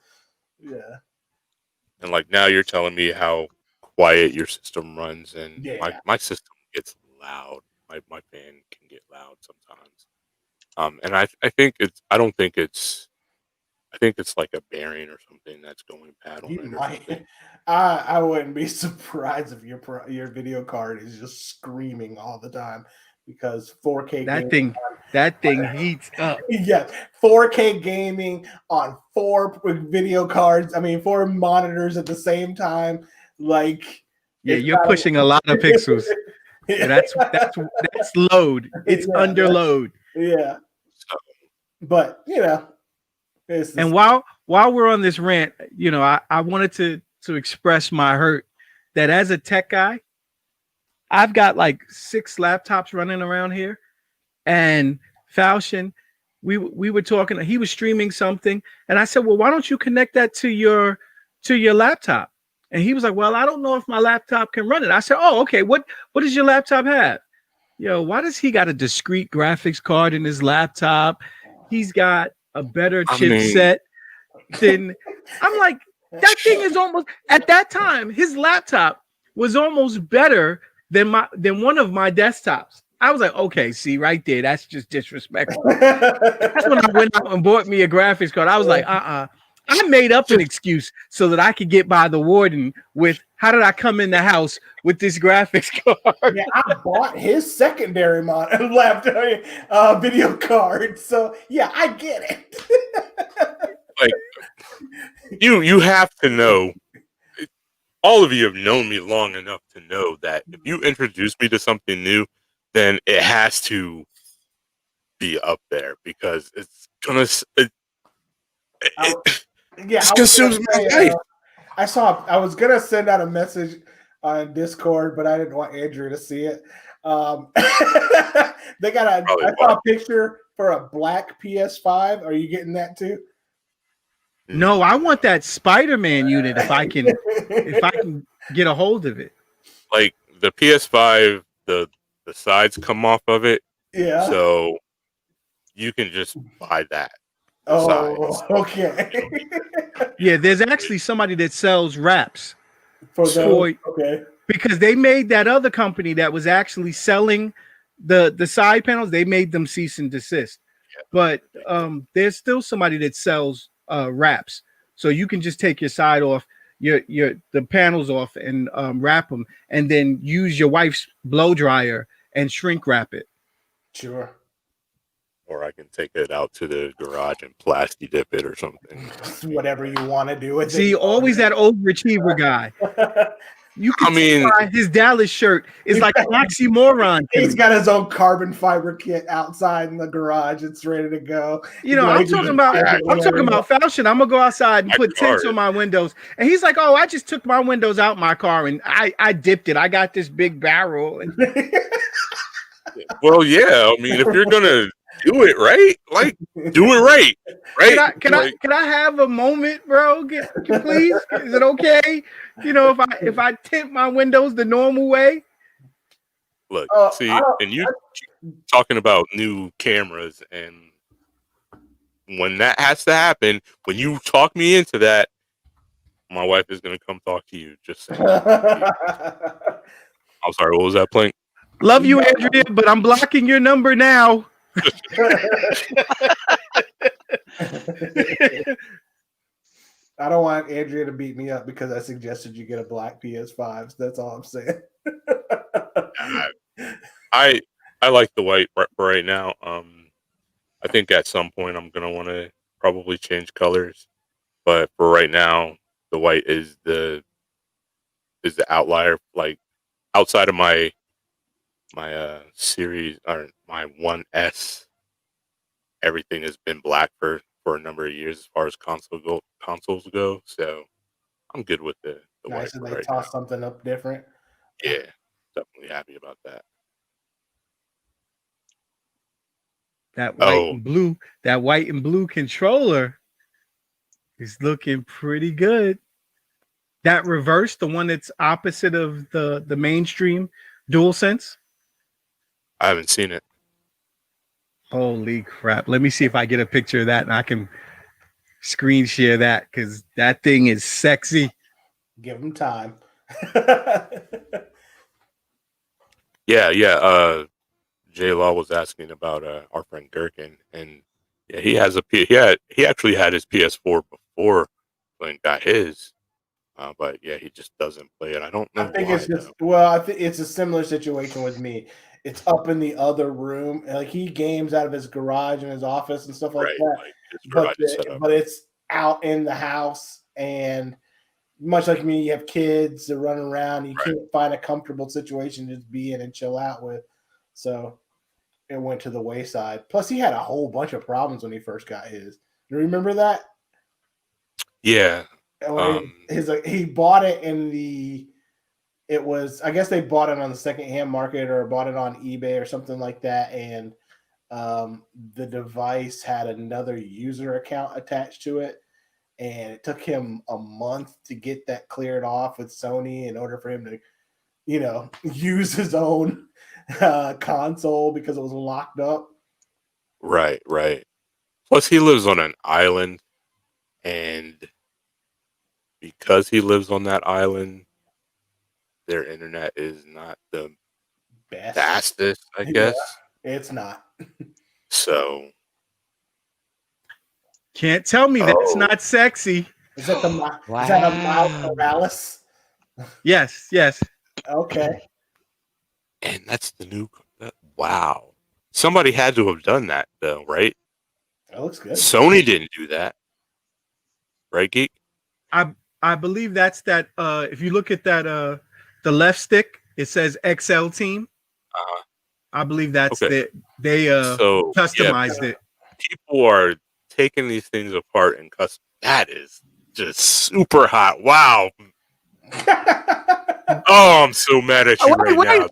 S2: Yeah,
S1: and like now you're telling me how quiet your system runs, and
S2: yeah.
S1: my system gets loud. My fan can get loud sometimes. And I think I don't think it's I think it's like a bearing or something that's going bad on
S2: You
S1: it or
S2: might.
S1: something.
S2: I wouldn't be surprised if your video card is just screaming all the time because 4K gaming.
S4: That thing heats up.
S2: Yeah, 4K gaming on 4 video cards. I mean, 4 monitors at the same time. Like,
S4: Yeah,
S2: it's
S4: you're
S2: not
S4: pushing a lot of pixels.
S2: Yeah.
S4: That's load. It's
S2: Yeah,
S4: under load.
S2: Yeah,
S1: So,
S2: but it's
S4: And
S2: just,
S4: while we're on this rant, I wanted to express my hurt that as a tech guy, I've got like 6 laptops running around here, and Falchion, we were talking. He was streaming something, and I said, "Well, why don't you connect that to your laptop?" And he was like, "Well, I don't know if my laptop can run it." I said, "Oh, okay. What does your laptop have?" Why does he got a discrete graphics card in his laptop? He's got a better chipset than. I'm like, that thing is almost at that time. His laptop was almost better than one of my desktops. I was like, okay, see right there, that's just disrespectful. That's when I went out and bought me a graphics card. I was like, I made up an excuse so that I could get by the warden with how did I come in the house with this graphics card?
S2: Yeah, I bought his secondary laptop video card. So yeah, I get it.
S1: like you have to know. All of you have known me long enough to know that if you introduce me to something new, then it has to be up there because it's gonna
S2: Yeah,
S1: consumes my life.
S2: I was gonna send out a message on Discord, but I didn't want Andrew to see it. They got I saw a picture for a black PS5. Are you getting that too?
S4: No, I want that Spider-Man unit if I can get a hold of it.
S1: Like the PS5, the sides come off of it.
S2: Yeah.
S1: So you can just buy that.
S2: Oh,
S1: size.
S2: Okay.
S4: Yeah, there's actually somebody that sells wraps
S2: For those, okay.
S4: Because they made that other company that was actually selling the side panels, they made them cease and desist. Yeah. But there's still somebody that sells wraps, so you can just take your side off, the panels off, and wrap them, and then use your wife's blow dryer and shrink wrap it.
S2: Sure.
S1: Or I can take it out to the garage and plasti dip it or something.
S2: Whatever you want to do with it.
S4: See, always that overachiever guy. You can see his Dallas shirt is like an oxymoron.
S2: He's got his own carbon fiber kit outside in the garage. It's ready to go.
S4: I'm talking about fashion. I'm gonna go outside and put tints on my windows. And he's like, "Oh, I just took my windows out my car and I dipped it. I got this big barrel."
S1: Well, yeah. I mean, if you're gonna do it right, like do it right.
S4: Can I have a moment, bro? Please? Is it okay? If I tint my windows the normal way.
S1: Look, and you talking about new cameras, and when that has to happen, when you talk me into that, my wife is gonna come talk to you. Just saying. I'm sorry. What was that, Plank?
S4: Love you, Andrea, but I'm blocking your number now.
S2: I don't want Andrea to beat me up because I suggested you get a black PS5. That's all I'm saying.
S1: I like the white for right now. I think at some point I'm gonna want to probably change colors, but for right now, the white is the outlier. Like outside of my series or my 1S, everything has been black for a number of years as far as consoles go. So I'm good with the white.
S2: So they toss something up different.
S1: Yeah, definitely happy about that.
S4: That white and blue controller is looking pretty good. That reverse, the one that's opposite of the mainstream DualSense?
S1: I haven't seen it.
S4: Holy crap. Let me see if I get a picture of that and I can screen share that because that thing is sexy.
S2: Give him time.
S1: Yeah. J Law was asking about our friend Gherkin, and yeah, he has he actually had his PS4 before Flynn got his, but yeah, he just doesn't play it. I don't
S2: I
S1: know
S2: think
S1: why
S2: it's just
S1: though.
S2: I think it's a similar situation with me. It's up in the other room, and like he games out of his garage and his office and stuff like
S1: Right,
S2: that.
S1: like just provide a setup.
S2: But it's out in the house, and much like me, you have kids that run around. You can't find a comfortable situation to be in and chill out with. So it went to the wayside. Plus, he had a whole bunch of problems when he first got his. You remember that?
S1: Yeah.
S2: He bought it in the. It was, I guess they bought it on the secondhand market or bought it on eBay or something like that, and the device had another user account attached to it, and it took him a month to get that cleared off with Sony in order for him to, use his own console because it was locked up.
S1: Right. Plus, he lives on an island, and because he lives on that island, their internet is not the fastest, I guess.
S2: Yeah, it's not.
S1: So
S4: can't tell me that's not sexy.
S2: Is that is that a Miles Morales?
S4: Yes.
S2: Okay.
S1: And that's the new. Wow. Somebody had to have done that, though, right?
S2: That looks good.
S1: Sony didn't do that, right, Geek?
S4: I believe that's that. If you look at that, the left stick, it says XL Team. I believe that's they customized it.
S1: People are taking these things apart and custom. That is just super hot. Wow. Oh, I'm so mad at you right
S4: now.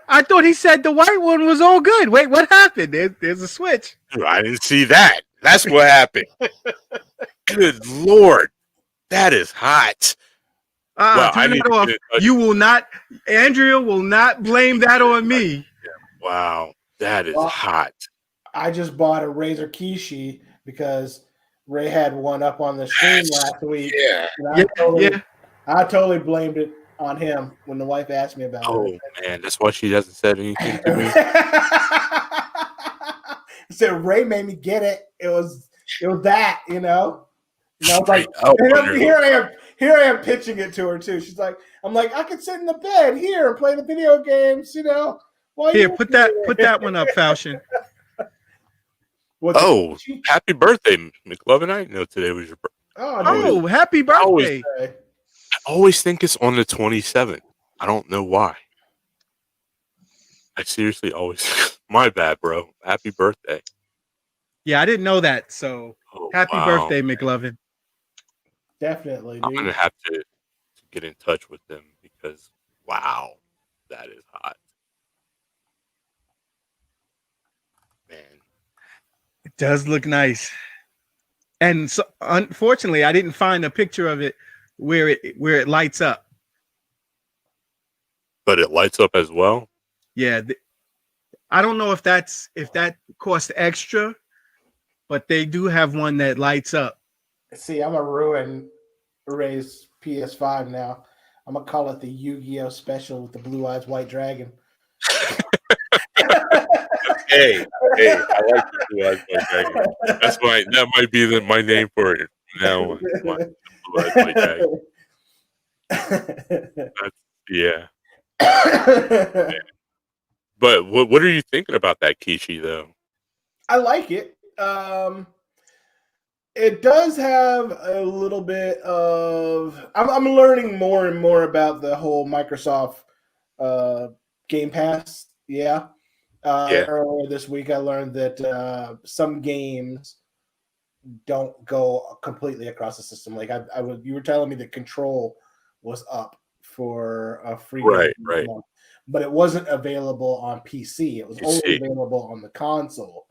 S4: I thought he said the white one was all good. Wait, what happened? There's a switch.
S1: I didn't see that. That's what happened. Good Lord. That is hot.
S4: Well, turn it off. You will not, Andrea will not blame that on me.
S1: Wow. That is hot.
S2: I just bought a Razer Kishi because Ray had one up on the stream last week.
S1: Yeah.
S2: I totally blamed it on him when the wife asked me about it.
S1: Oh man, that's why she hasn't said anything to me.
S2: So Ray made me get it. It was that, And I was like, here I am pitching it to her too. She's like, I'm like, I could sit in the bed here and play the video games,
S4: Here, put that one up, Falchion.
S1: Happy birthday, McLovin. I didn't know today was your birthday.
S4: Oh, happy birthday.
S1: I always think it's on the 27th. I don't know why. I seriously always. My bad, bro. Happy birthday.
S4: Yeah, I didn't know that. So happy birthday, McLovin.
S2: Definitely, dude.
S1: I'm going to have to get in touch with them because, wow, that is hot. Man.
S4: It does look nice. And so, unfortunately, I didn't find a picture of it where it lights up.
S1: But it lights up as well?
S4: Yeah. I don't know if that costs extra, but they do have one that lights up.
S2: See, I'm going to ruin Ray's PS5 now. I'm going to call it the Yu-Gi-Oh! Special with the Blue Eyes White Dragon.
S1: Hey, I like the Blue Eyes White Dragon. That might be my name for it now on. Blue Eyes White Dragon. Yeah. But what are you thinking about that Kishi though?
S2: I like it. It does have a little bit of. I'm learning more and more about the whole Microsoft Game Pass. Yeah. Earlier this week, I learned that some games don't go completely across the system. Like you were telling me that Control was up for a free game,
S1: right.
S2: But it wasn't available on PC. It was only available on the console.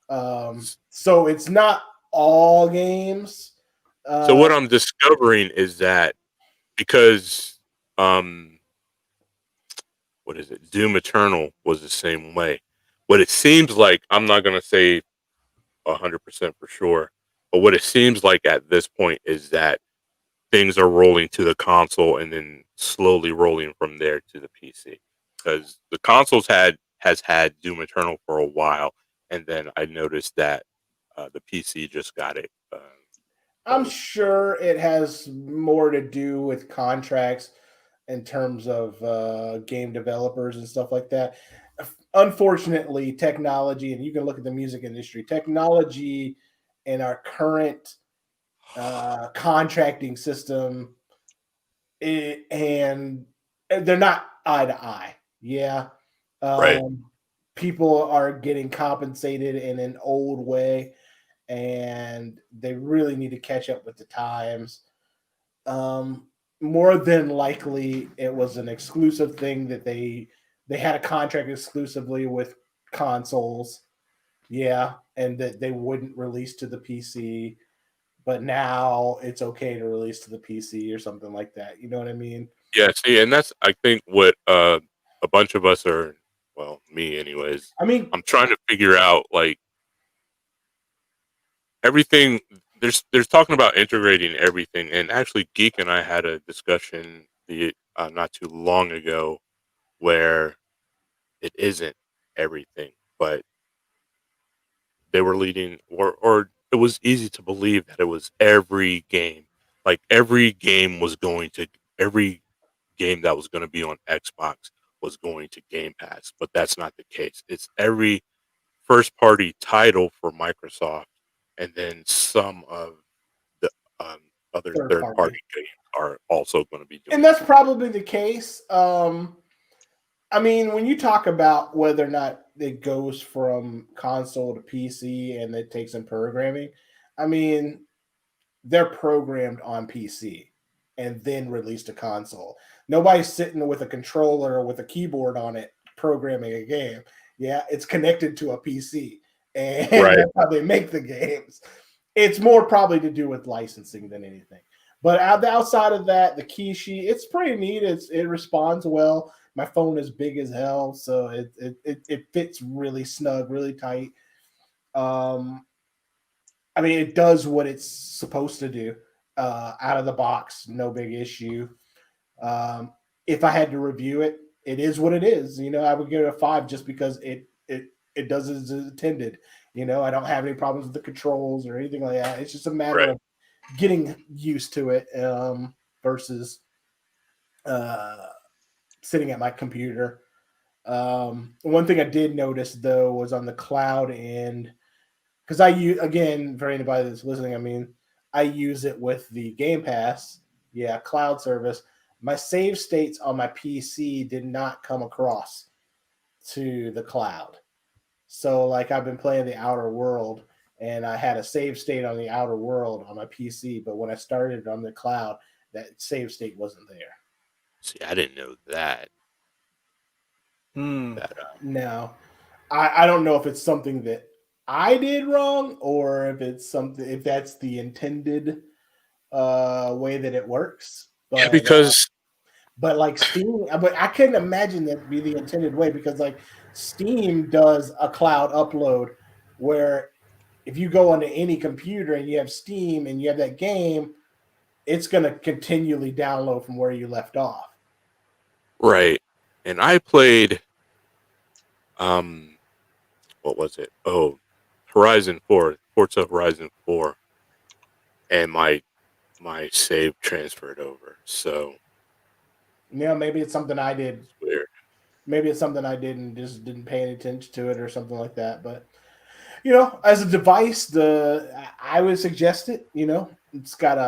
S2: So it's not all games.
S1: So what I'm discovering is that because what what is it? Doom Eternal was the same way. What it seems like, I'm not gonna say 100% for sure, but what it seems like at this point is that things are rolling to the console and then slowly rolling from there to the PC. Because the consoles has had Doom Eternal for a while, and then I noticed that the PC just got it.
S2: I'm
S1: So,
S2: sure it has more to do with contracts in terms of game developers and stuff like that. Unfortunately, technology, and you can look at the music industry, technology in our current contracting system, and they're not eye to eye. Yeah.
S1: right,
S2: Um, People are getting compensated in an old way, and they really need to catch up with the times. Um, More than likely, it was an exclusive thing that they had a contract exclusively with consoles. Yeah, and that they wouldn't release to the PC, but now it's okay to release to the PC or something like that. You know what I mean?
S1: yeah. See, and that's I think what a bunch of us are. Well, me, anyways.
S2: I mean,
S1: I'm trying to figure out like everything. There's talking about integrating everything, and actually, Geek and I had a discussion the not too long ago where it isn't everything, but they were leading, or it was easy to believe that it was every game. Like every game that was going to be on Xbox was going to Game Pass, but that's not the case. It's every first party title for Microsoft, and then some of the um, other
S2: third
S1: third
S2: party.
S1: party games are also going to be doing
S2: And that's probably the case. I mean, when you talk about whether or not it goes from console to PC and it takes some programming, I mean, they're programmed on PC and then released to console. Nobody's sitting with a controller or with a keyboard on it programming a game. Yeah, it's connected to a PC, and
S1: right,
S2: that's how they make the games. It's more probably to do with licensing than anything. But outside of that, the key sheet, it's pretty neat. It responds well. My phone is big as hell, so it fits really snug, really tight. Um, I mean, it does what it's supposed to do out of the box, no big issue. Um, if I had to review it, it is what it is. You know, I would give it a 5 just because it does as intended. You know, I don't have any problems with the controls or anything like that. It's just a matter
S1: right.
S2: of getting used to it versus uh, sitting at my computer. One thing I did notice though was on the cloud end, because I use, again, for anybody that's listening, I mean, I use it with the Game Pass, yeah, cloud service. My save states on my PC did not come across to the cloud. So, like, I've been playing the Outer World, and I had a save state on the Outer World on my PC, but when I started on the cloud, that save state wasn't there.
S1: See, I didn't know that.
S4: Hmm.
S1: That
S2: No, I don't know if it's something that I did wrong or if it's something, if that's the intended way that it works.
S1: yeah, because
S2: But like Steam, but I couldn't imagine that be the intended way, because like Steam does a cloud upload where if you go onto any computer and you have Steam and you have that game, it's going to continually download from where you left off.
S1: right, and I played um what was it? Oh, Horizon 4, Forza Horizon 4, and my save transferred over. So
S2: You know, maybe it's something I did.
S1: it's weird.
S2: Maybe it's something I did and just didn't pay any attention to it or something like that. But you know, as a device, I would suggest it. You know, it's got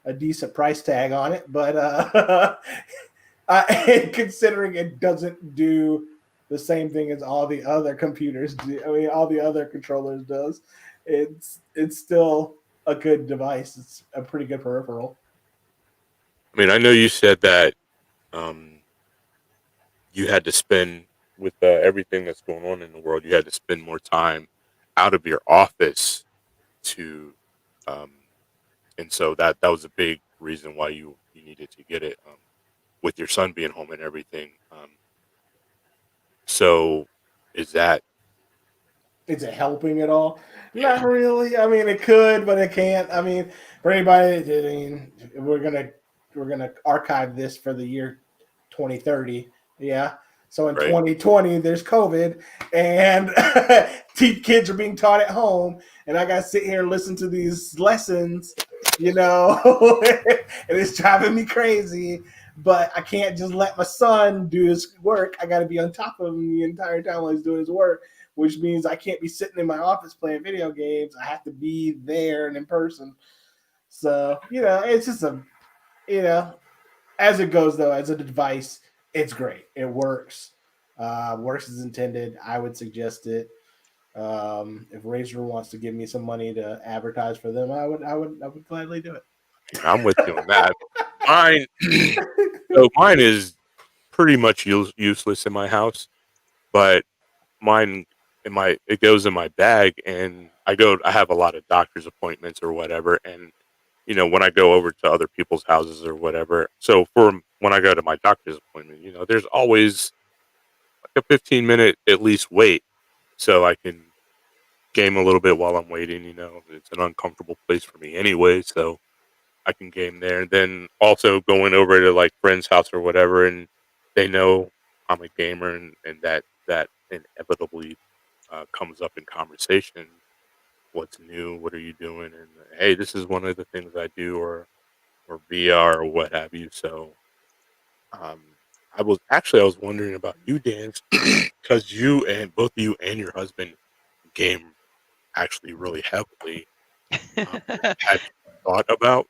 S2: a decent price tag on it, but considering it doesn't do the same thing as all the other computers do, I mean, all the other controllers does, it's still a good device. It's a pretty good peripheral.
S1: I mean, I know you said that um you had to spend with everything that's going on in the world. You had to spend more time out of your office to, um, and so that was a big reason why you needed to get it with your son being home and everything. So is that
S2: Is it helping at all?
S1: yeah,
S2: Not really. I mean, it could, but it can't. I mean, for anybody, I mean, we're gonna archive this for the year 2030. Yeah. So in
S1: right?
S2: 2020, there's COVID, and kids are being taught at home, and I got to sit here and listen to these lessons, and it's driving me crazy. But I can't just let my son do his work. I got to be on top of him the entire time while he's doing his work, which means I can't be sitting in my office playing video games. I have to be there and in person. So, it's just as it goes though, as a device, it's great. It works. Works as intended. I would suggest it. If Razer wants to give me some money to advertise for them, I would gladly do it.
S1: I'm with you on that. Mine, so mine is pretty much useless in my house, but mine it goes in my bag, and I have a lot of doctor's appointments or whatever, and when I go over to other people's houses or whatever, so for when I go to my doctor's appointment, there's always like a 15-minute at least wait, so I can game a little bit while I'm waiting. It's an uncomfortable place for me anyway, so I can game there. And then also going over to like friend's house or whatever, and they know I'm a gamer, and that inevitably comes up in conversation. What's new? What are you doing? And hey, this is one of the things I do, or VR or what have you. So um, I was wondering about you, Dan, because you and both you and your husband game actually really heavily. Have you thought about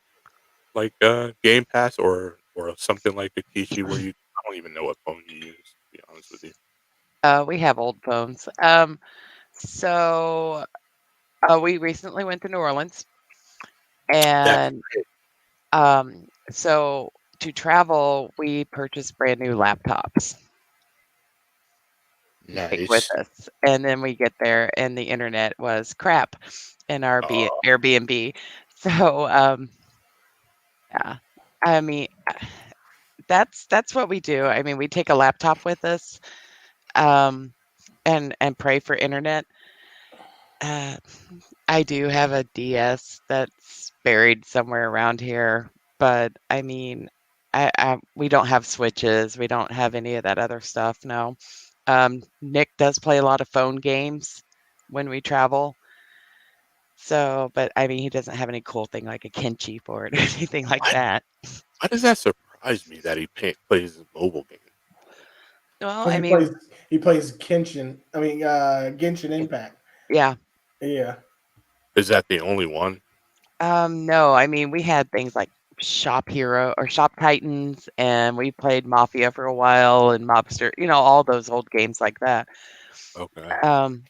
S1: like Game Pass or something like a Kishi where I don't even know what phone you use, to be honest with you.
S3: We have old phones. So we recently went to New Orleans,
S1: That's
S3: and so to travel, we purchased brand new laptops to take with
S1: nice.
S3: us, and then we get there, and the internet was crap in our
S1: Uh,
S3: Airbnb. So yeah, I mean that's what we do. I mean, we take a laptop with us, um, and pray for internet. Uh, I do have a DS that's buried somewhere around here, but I mean, we don't have switches. We don't have any of that other stuff. No. Nick does play a lot of phone games when we travel. So, but I mean, he doesn't have any cool thing like a Kenchi for it or anything like
S1: why,
S3: that.
S1: why does that surprise me that he plays a mobile game?
S3: Well,
S2: Because
S3: I
S2: he
S3: mean,
S2: plays Genshin. I mean, Genshin Impact.
S3: yeah.
S2: Yeah.
S1: Is that the only one?
S3: No, I mean, we had things like Shop Hero or Shop Titans, and we played Mafia for a while and Mobster, all those old games like that.
S1: Okay,
S3: Um,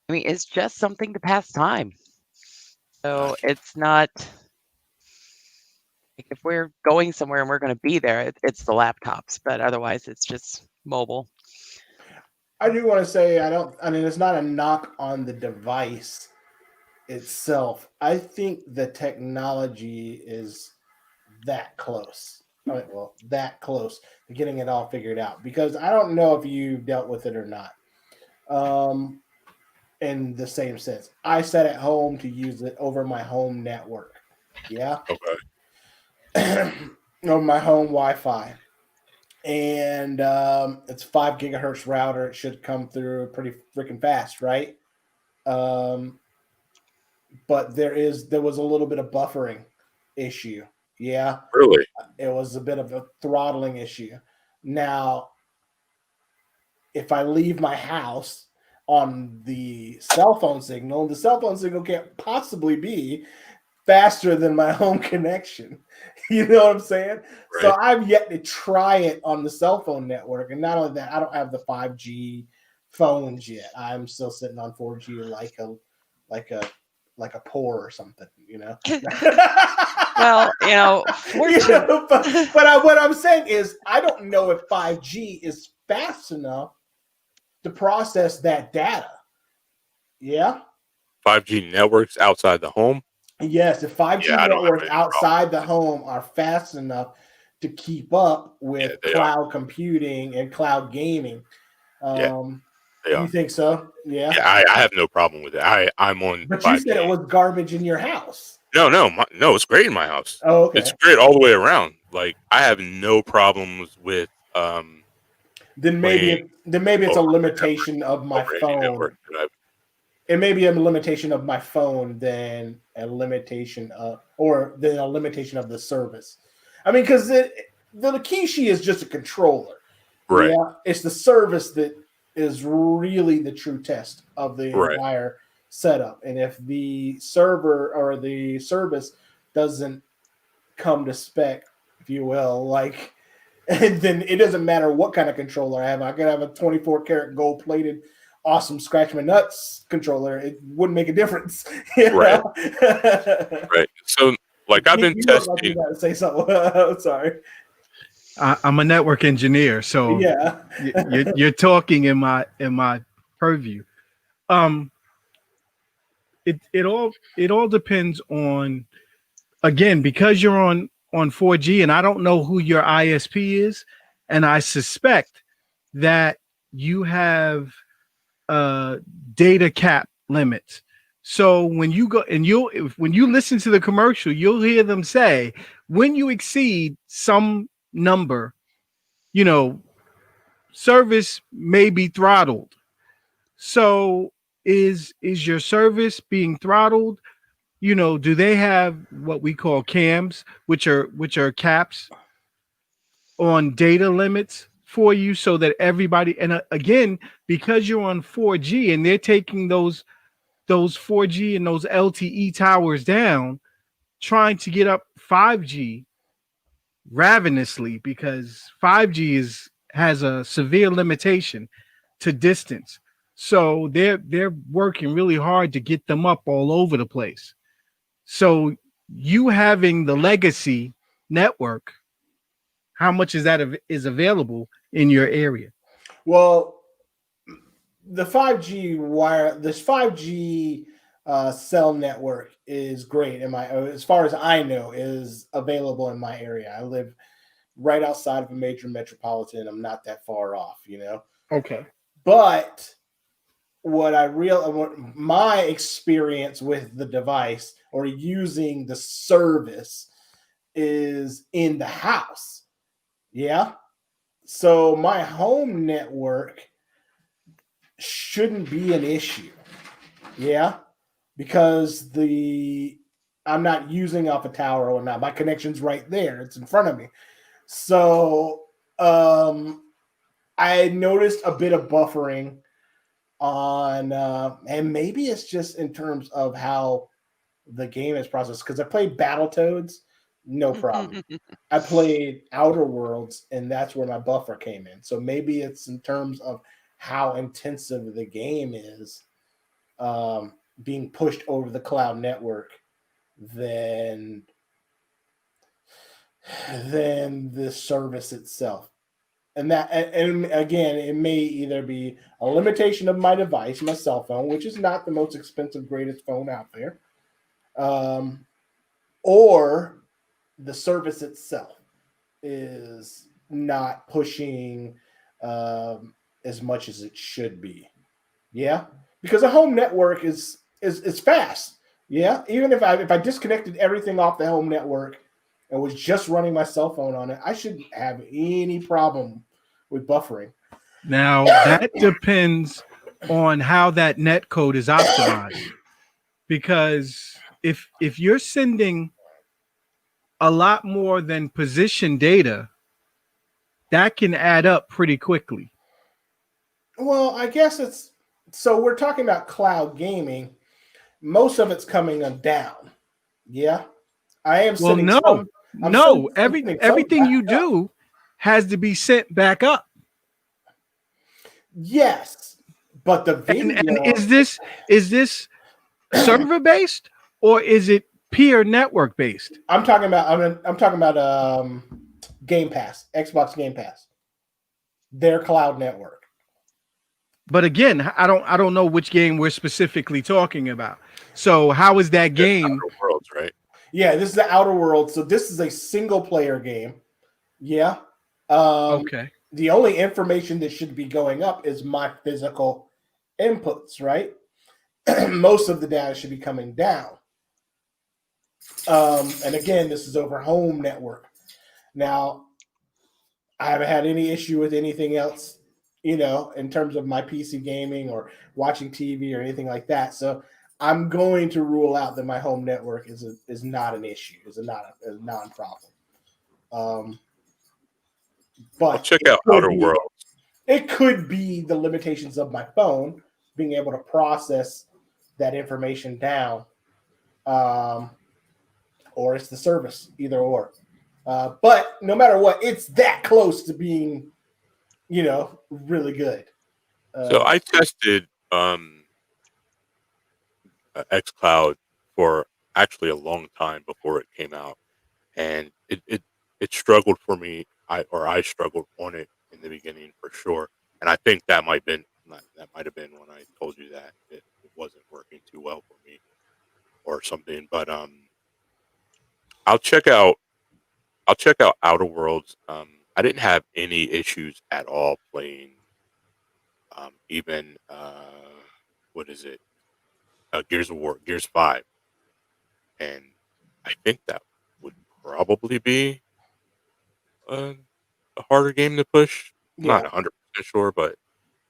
S3: I mean, it's just something to pass time. So
S1: gotcha.
S3: it's not like if we're going somewhere and we're going to be there, it's the laptops, but otherwise it's just mobile.
S2: I do want to say I mean, it's not a knock on the device itself. I think the technology is that close. Well, that close to getting it all figured out, because I don't know if you dealt with it or not. Um, in the same sense, I sat at home to use it over my home network. Yeah,
S1: Okay,
S2: over my home Wi-Fi, and it's 5 gigahertz router. It should come through pretty freaking fast, right? Um, but there was a little bit of buffering issue. Yeah,
S1: really?
S2: it was a bit of a throttling issue. Now, if I leave my house on the cell phone signal, the cell phone signal can't possibly be faster than my home connection. You know what I'm saying? So
S1: Right.
S2: I've yet to try it on the cell phone network. And not only that, I don't have the 5G phones yet. I'm still sitting on 4G like a like a poor or something, you know.
S3: Well, fortunately,
S2: but what I'm saying is I don't know if 5G is fast enough to process that data. Yeah.
S1: 5G networks outside the home?
S2: Yes, the 5G
S1: Yeah, I don't have
S2: networks
S1: any problem
S2: outside
S1: with
S2: the
S1: it.
S2: home are fast enough to keep up
S1: Yeah,
S2: with
S1: they are.
S2: cloud computing and cloud gaming.
S1: They
S2: You
S1: are.
S2: think so? Yeah.
S1: Yeah, I have no problem with it. I'm on
S2: But you
S1: 5G.
S2: said it was garbage in your house.
S1: No, it's great in my house.
S2: Oh, okay.
S1: It's great all the way around. Like I have no problems with
S2: Then
S1: playing
S2: maybe it's a
S1: over
S2: limitation of my
S1: over any network
S2: phone.
S1: that I've.
S2: It may be a limitation of my phone than a limitation of the service. I mean, because the Lakishi is just a controller.
S1: Right.
S2: Yeah, it's the service that is really the true test of the
S1: Right.
S2: entire setup. And if the server or the service doesn't come to spec, if you will, like, and then it doesn't matter what kind of controller I have. I could have a 24 karat gold plated, awesome scratch my nuts controller. It wouldn't make a difference.
S1: Right. Right. So, like, I've been
S2: You look like you
S1: testing.
S2: got to say something. I'm sorry.
S4: I'm a network engineer, so
S2: Yeah.
S4: you're talking in my purview. It all depends on, again, because you're on 4G, and I don't know who your ISP is, and I suspect that you have data cap limits. So when you go and when you listen to the commercial, you'll hear them say, when you exceed some number, service may be throttled. So is your service being throttled? Do they have what we call cams, which are caps on data limits for you, so that everybody, and again, because you're on 4G and they're taking those 4G and those LTE towers down, trying to get up 5G ravenously, because 5G has a severe limitation to distance. So they're working really hard to get them up all over the place. So you having the legacy network, how much is that is available in your area?
S2: Well, the 5G this 5G cell network is great as far as I know, is available in my area. I live right outside of a major metropolitan. I'm not that far off,
S4: Okay.
S2: But what my experience with the device or using the service is in the house. Yeah. So my home network shouldn't be an issue. Yeah. Because I'm not using off a tower or not. My connection's right there. It's in front of me. So I noticed a bit of buffering on and maybe it's just in terms of how the game is processed, because I played Battletoads, no problem. I played Outer Worlds, and that's where my buffer came in. So maybe it's in terms of how intensive the game is being pushed over the cloud network than the service itself. And again, it may either be a limitation of my device, my cell phone, which is not the most expensive, greatest phone out there, or the service itself is not pushing as much as it should be. Yeah, because a home network is fast. Yeah, even if I disconnected everything off the home network and was just running my cell phone on it, I shouldn't have any problem with buffering.
S4: Now that depends on how that net code is optimized, because if you're sending a lot more than position data, that can add up pretty quickly.
S2: Well, I guess so we're talking about cloud gaming. Most of it's coming down. Yeah. I am
S4: Well,
S2: sending
S4: everything you do has to be sent back up.
S2: Yes, but the video
S4: and is this server based, or is it peer network based?
S2: I'm talking about Game Pass, Xbox Game Pass, their cloud network.
S4: But again, I don't know which game we're specifically talking about. So how is that game?
S1: Outer Worlds, right?
S2: Yeah, this is the Outer Worlds. So this is a single player game. Yeah.
S4: Okay.
S2: the only information that should be going up is my physical inputs, right? Most of the data should be coming down. And again, this is over home network. Now, I haven't had any issue with anything else, in terms of my PC gaming or watching TV or anything like that. So I'm going to rule out that my home network is not an issue, is a non-problem.
S1: I'll
S2: But
S1: check out Outer Worlds.
S2: it could be the limitations of my phone being able to process that information down, or it's the service, either or. But no matter what, it's that close to being, really good.
S1: So I tested xCloud for actually a long time before it came out, and it struggled for me. I struggled on it in the beginning for sure, and I think that might have been when I told you that it wasn't working too well for me or something. But I'll check out Outer Worlds. I didn't have any issues at all playing even what is it? Gears of War, Gears 5. And I think that would probably be a harder game to push. I'm
S2: Yeah,
S1: not 100% sure, but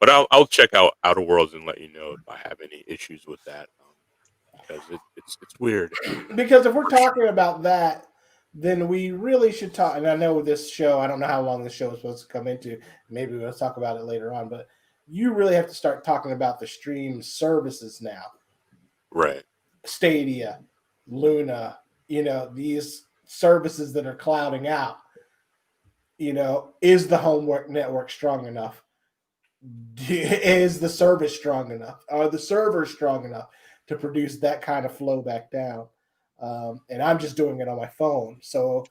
S1: I'll check out Outer Worlds and let you know if I have any issues with that, because it's weird.
S2: because if we're talking about that, then we really should talk. And I know this show, I don't know how long the show is supposed to come into. Maybe we'll talk about it later on, but you really have to start talking about the stream services now.
S1: Right.
S2: Stadia, Luna, these services that are clouding out. Is the homework network strong enough? Is the service strong enough? Are the servers strong enough to produce that kind of flow back down? And I'm just doing it on my phone. So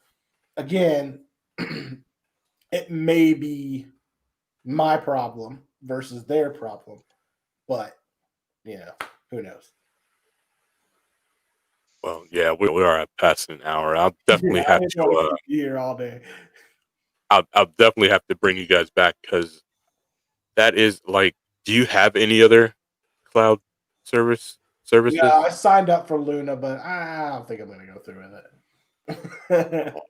S2: again, it may be my problem versus their problem, but who knows?
S1: Well, yeah, we are at past an hour. I'll definitely
S2: I
S1: have
S2: didn't want to
S1: to.
S2: keep you here all day.
S1: I'll definitely have to bring you guys back, because that is like. Do you have any other cloud
S2: Yeah,
S1: services?
S2: I signed up for Luna, but I don't think I'm going to go through with it.
S1: Oh,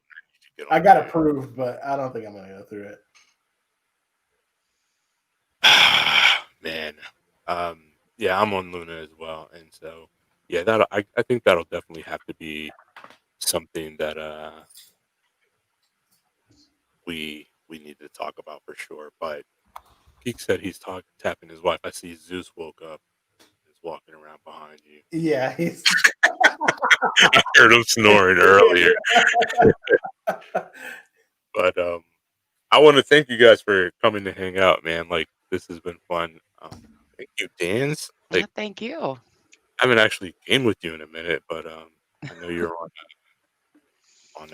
S1: get
S2: I
S1: on
S2: got
S1: there.
S2: approved, but I don't think I'm going to go through it.
S1: Man, yeah, I'm on Luna as well, and so yeah, that I think that'll definitely have to be something that we need to talk about for sure. But Geek said he's tapping his wife. I see Zeus woke up, is walking around behind you.
S2: Yeah, he's
S1: I heard him snoring earlier, but I want to thank you guys for coming to hang out, man. Like, this has been fun. Thank you, Dan's.
S3: Yeah,
S1: Like,
S3: thank you.
S1: I haven't actually gamed with you in a minute, but I know you're on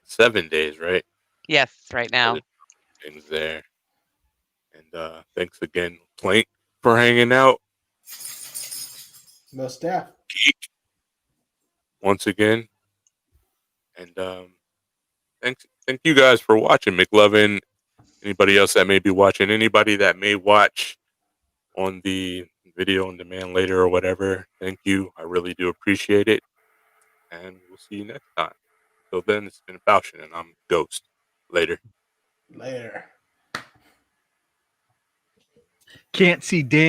S1: 7 days, right?
S3: Yes, right now.
S1: Things there. And thanks again, Plank, for hanging out.
S2: most staff.
S1: Geek, once again. And thank you guys for watching. McLovin, anybody else that may be watching, anybody that may watch on the video on demand later or whatever, thank you. I really do appreciate it. And we'll see you next time. Till then, it's been Falchion, and I'm Ghost. Later.
S2: Later.
S4: Can't see Dan